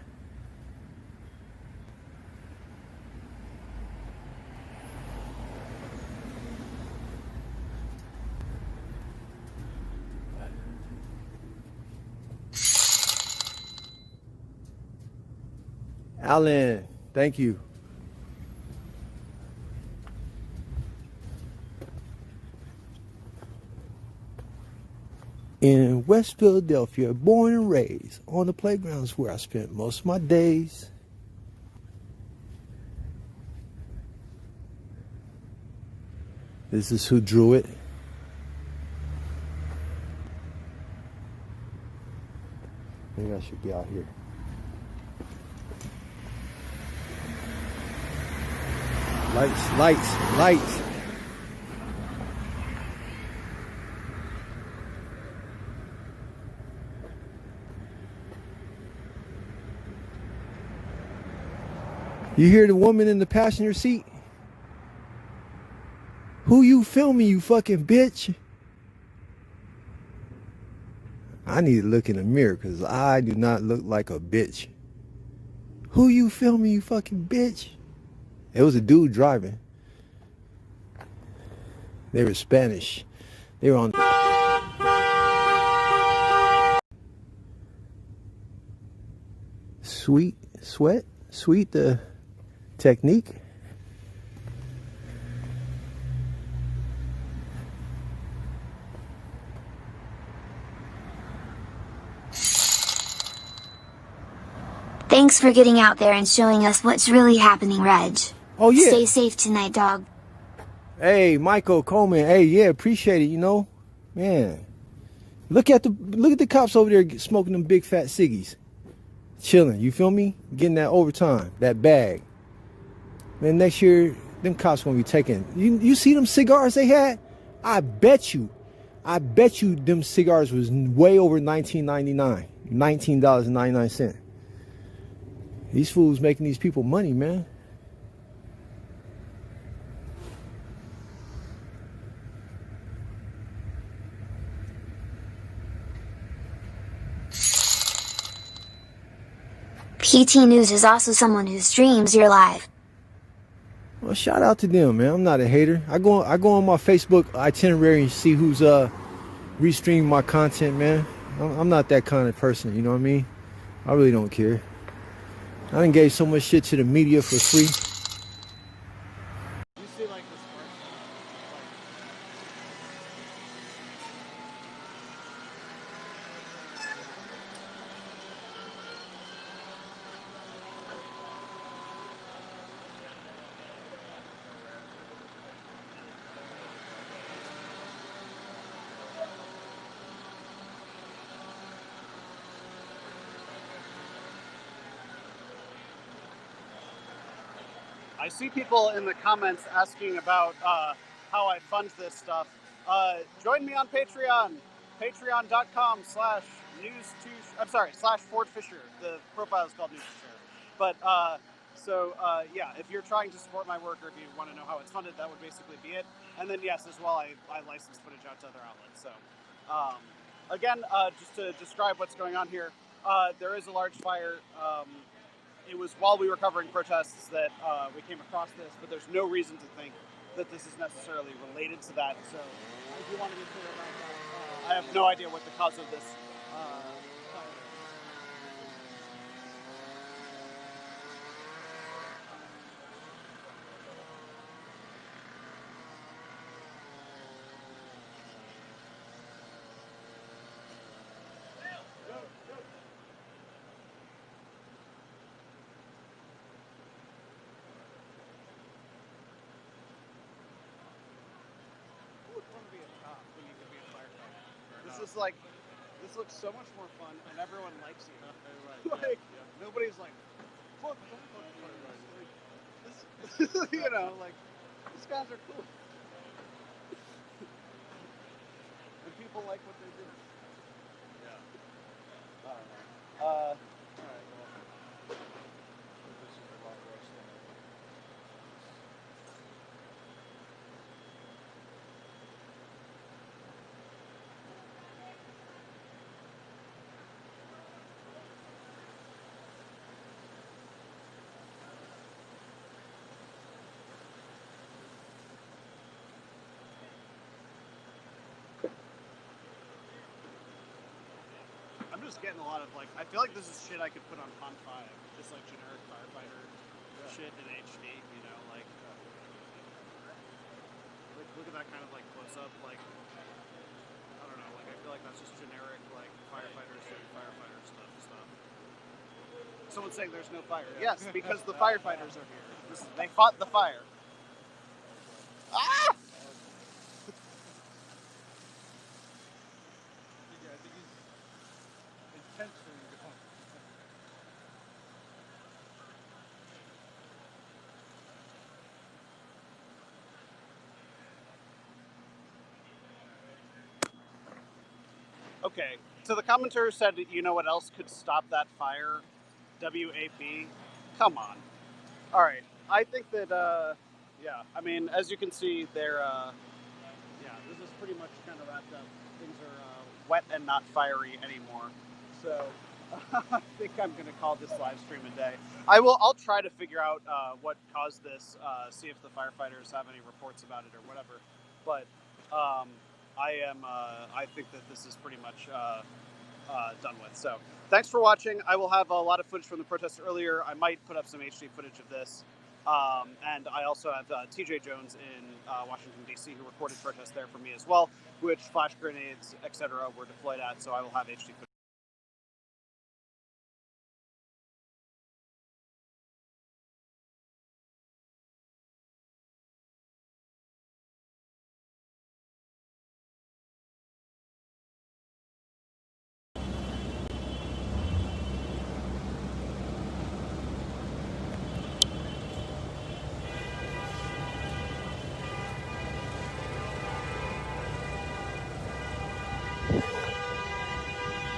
Alan, thank you. In West Philadelphia, born and raised, on the playgrounds where I spent most of my days. This is who drew it. Maybe I should be out here. Lights, lights, lights. You hear the woman in the passenger seat? Who you filming, you fucking bitch? I need to look in the mirror because I do not look like a bitch. Who you filming, you fucking bitch? It was a dude driving. They were Spanish. They were on. Sweet the technique. Thanks for getting out there and showing us what's really happening, Reg. Oh yeah. Stay safe tonight, dog. Hey, Michael Coleman. Hey, yeah, appreciate it. You know, man. Look at the cops over there smoking them big fat ciggies, chilling. You feel me? Getting that overtime, that bag. Man, next year them cops gonna be taking. You see them cigars they had? I bet you them cigars was way over $19.99, $19.99. These fools making these people money, man. PT News is also someone who streams your live. Well, shout out to them, man. I'm not a hater. I go on my Facebook itinerary and see who's restreaming my content, man. I'm not that kind of person, you know what I mean? I really don't care. I done gave so much shit to the media for free. I see people in the comments asking about how I fund this stuff. Join me on Patreon, patreon.com/Ford Fisher. The profile is called News to Share. But yeah, if you're trying to support my work, or if you want to know how it's funded, that would basically be it. And then yes, as well, I license footage out to other outlets. So again, just to describe what's going on here, there is a large fire. It was while we were covering protests that we came across this, but there's no reason to think that this is necessarily related to that. So I do want to be clear about that. I have no idea what the cause of this fire is. This is like, this looks so much more fun, and everyone likes you. Like, nobody's like, fuck, this, you know, like, these guys are cool. And people like what they do. Yeah. Alright, well, this is a lot worse than I'm just getting a lot of, like, I feel like this is shit I could put on Pond 5. Just like generic firefighter shit in HD, you know, like look at that kind of like close up, like, I don't know, like I feel like that's just generic, like, firefighters doing firefighter stuff. Someone's saying there's no fire. Yes, because the firefighters are here. They fought the fire. Ah! Okay, so the commenter said, you know what else could stop that fire? WAP? Come on. All right, I think that, yeah, I mean, as you can see, they're, yeah, this is pretty much kind of wrapped up. Things are wet and not fiery anymore. So I think I'm going to call this live stream a day. I'll try to figure out what caused this, see if the firefighters have any reports about it or whatever. But I think that this is pretty much done with. So thanks for watching. I will have a lot of footage from the protests earlier. I might put up some HD footage of this. And I also have TJ Jones in Washington, D.C., who recorded protests there for me as well, which flash grenades, etc., were deployed at, so I will have HD footage.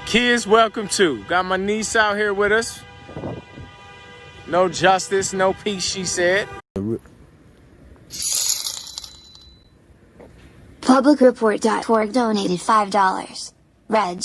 Kids, welcome to. Got my niece out here with us. No justice, no peace, she said. Publicreport.org donated $5. Reg.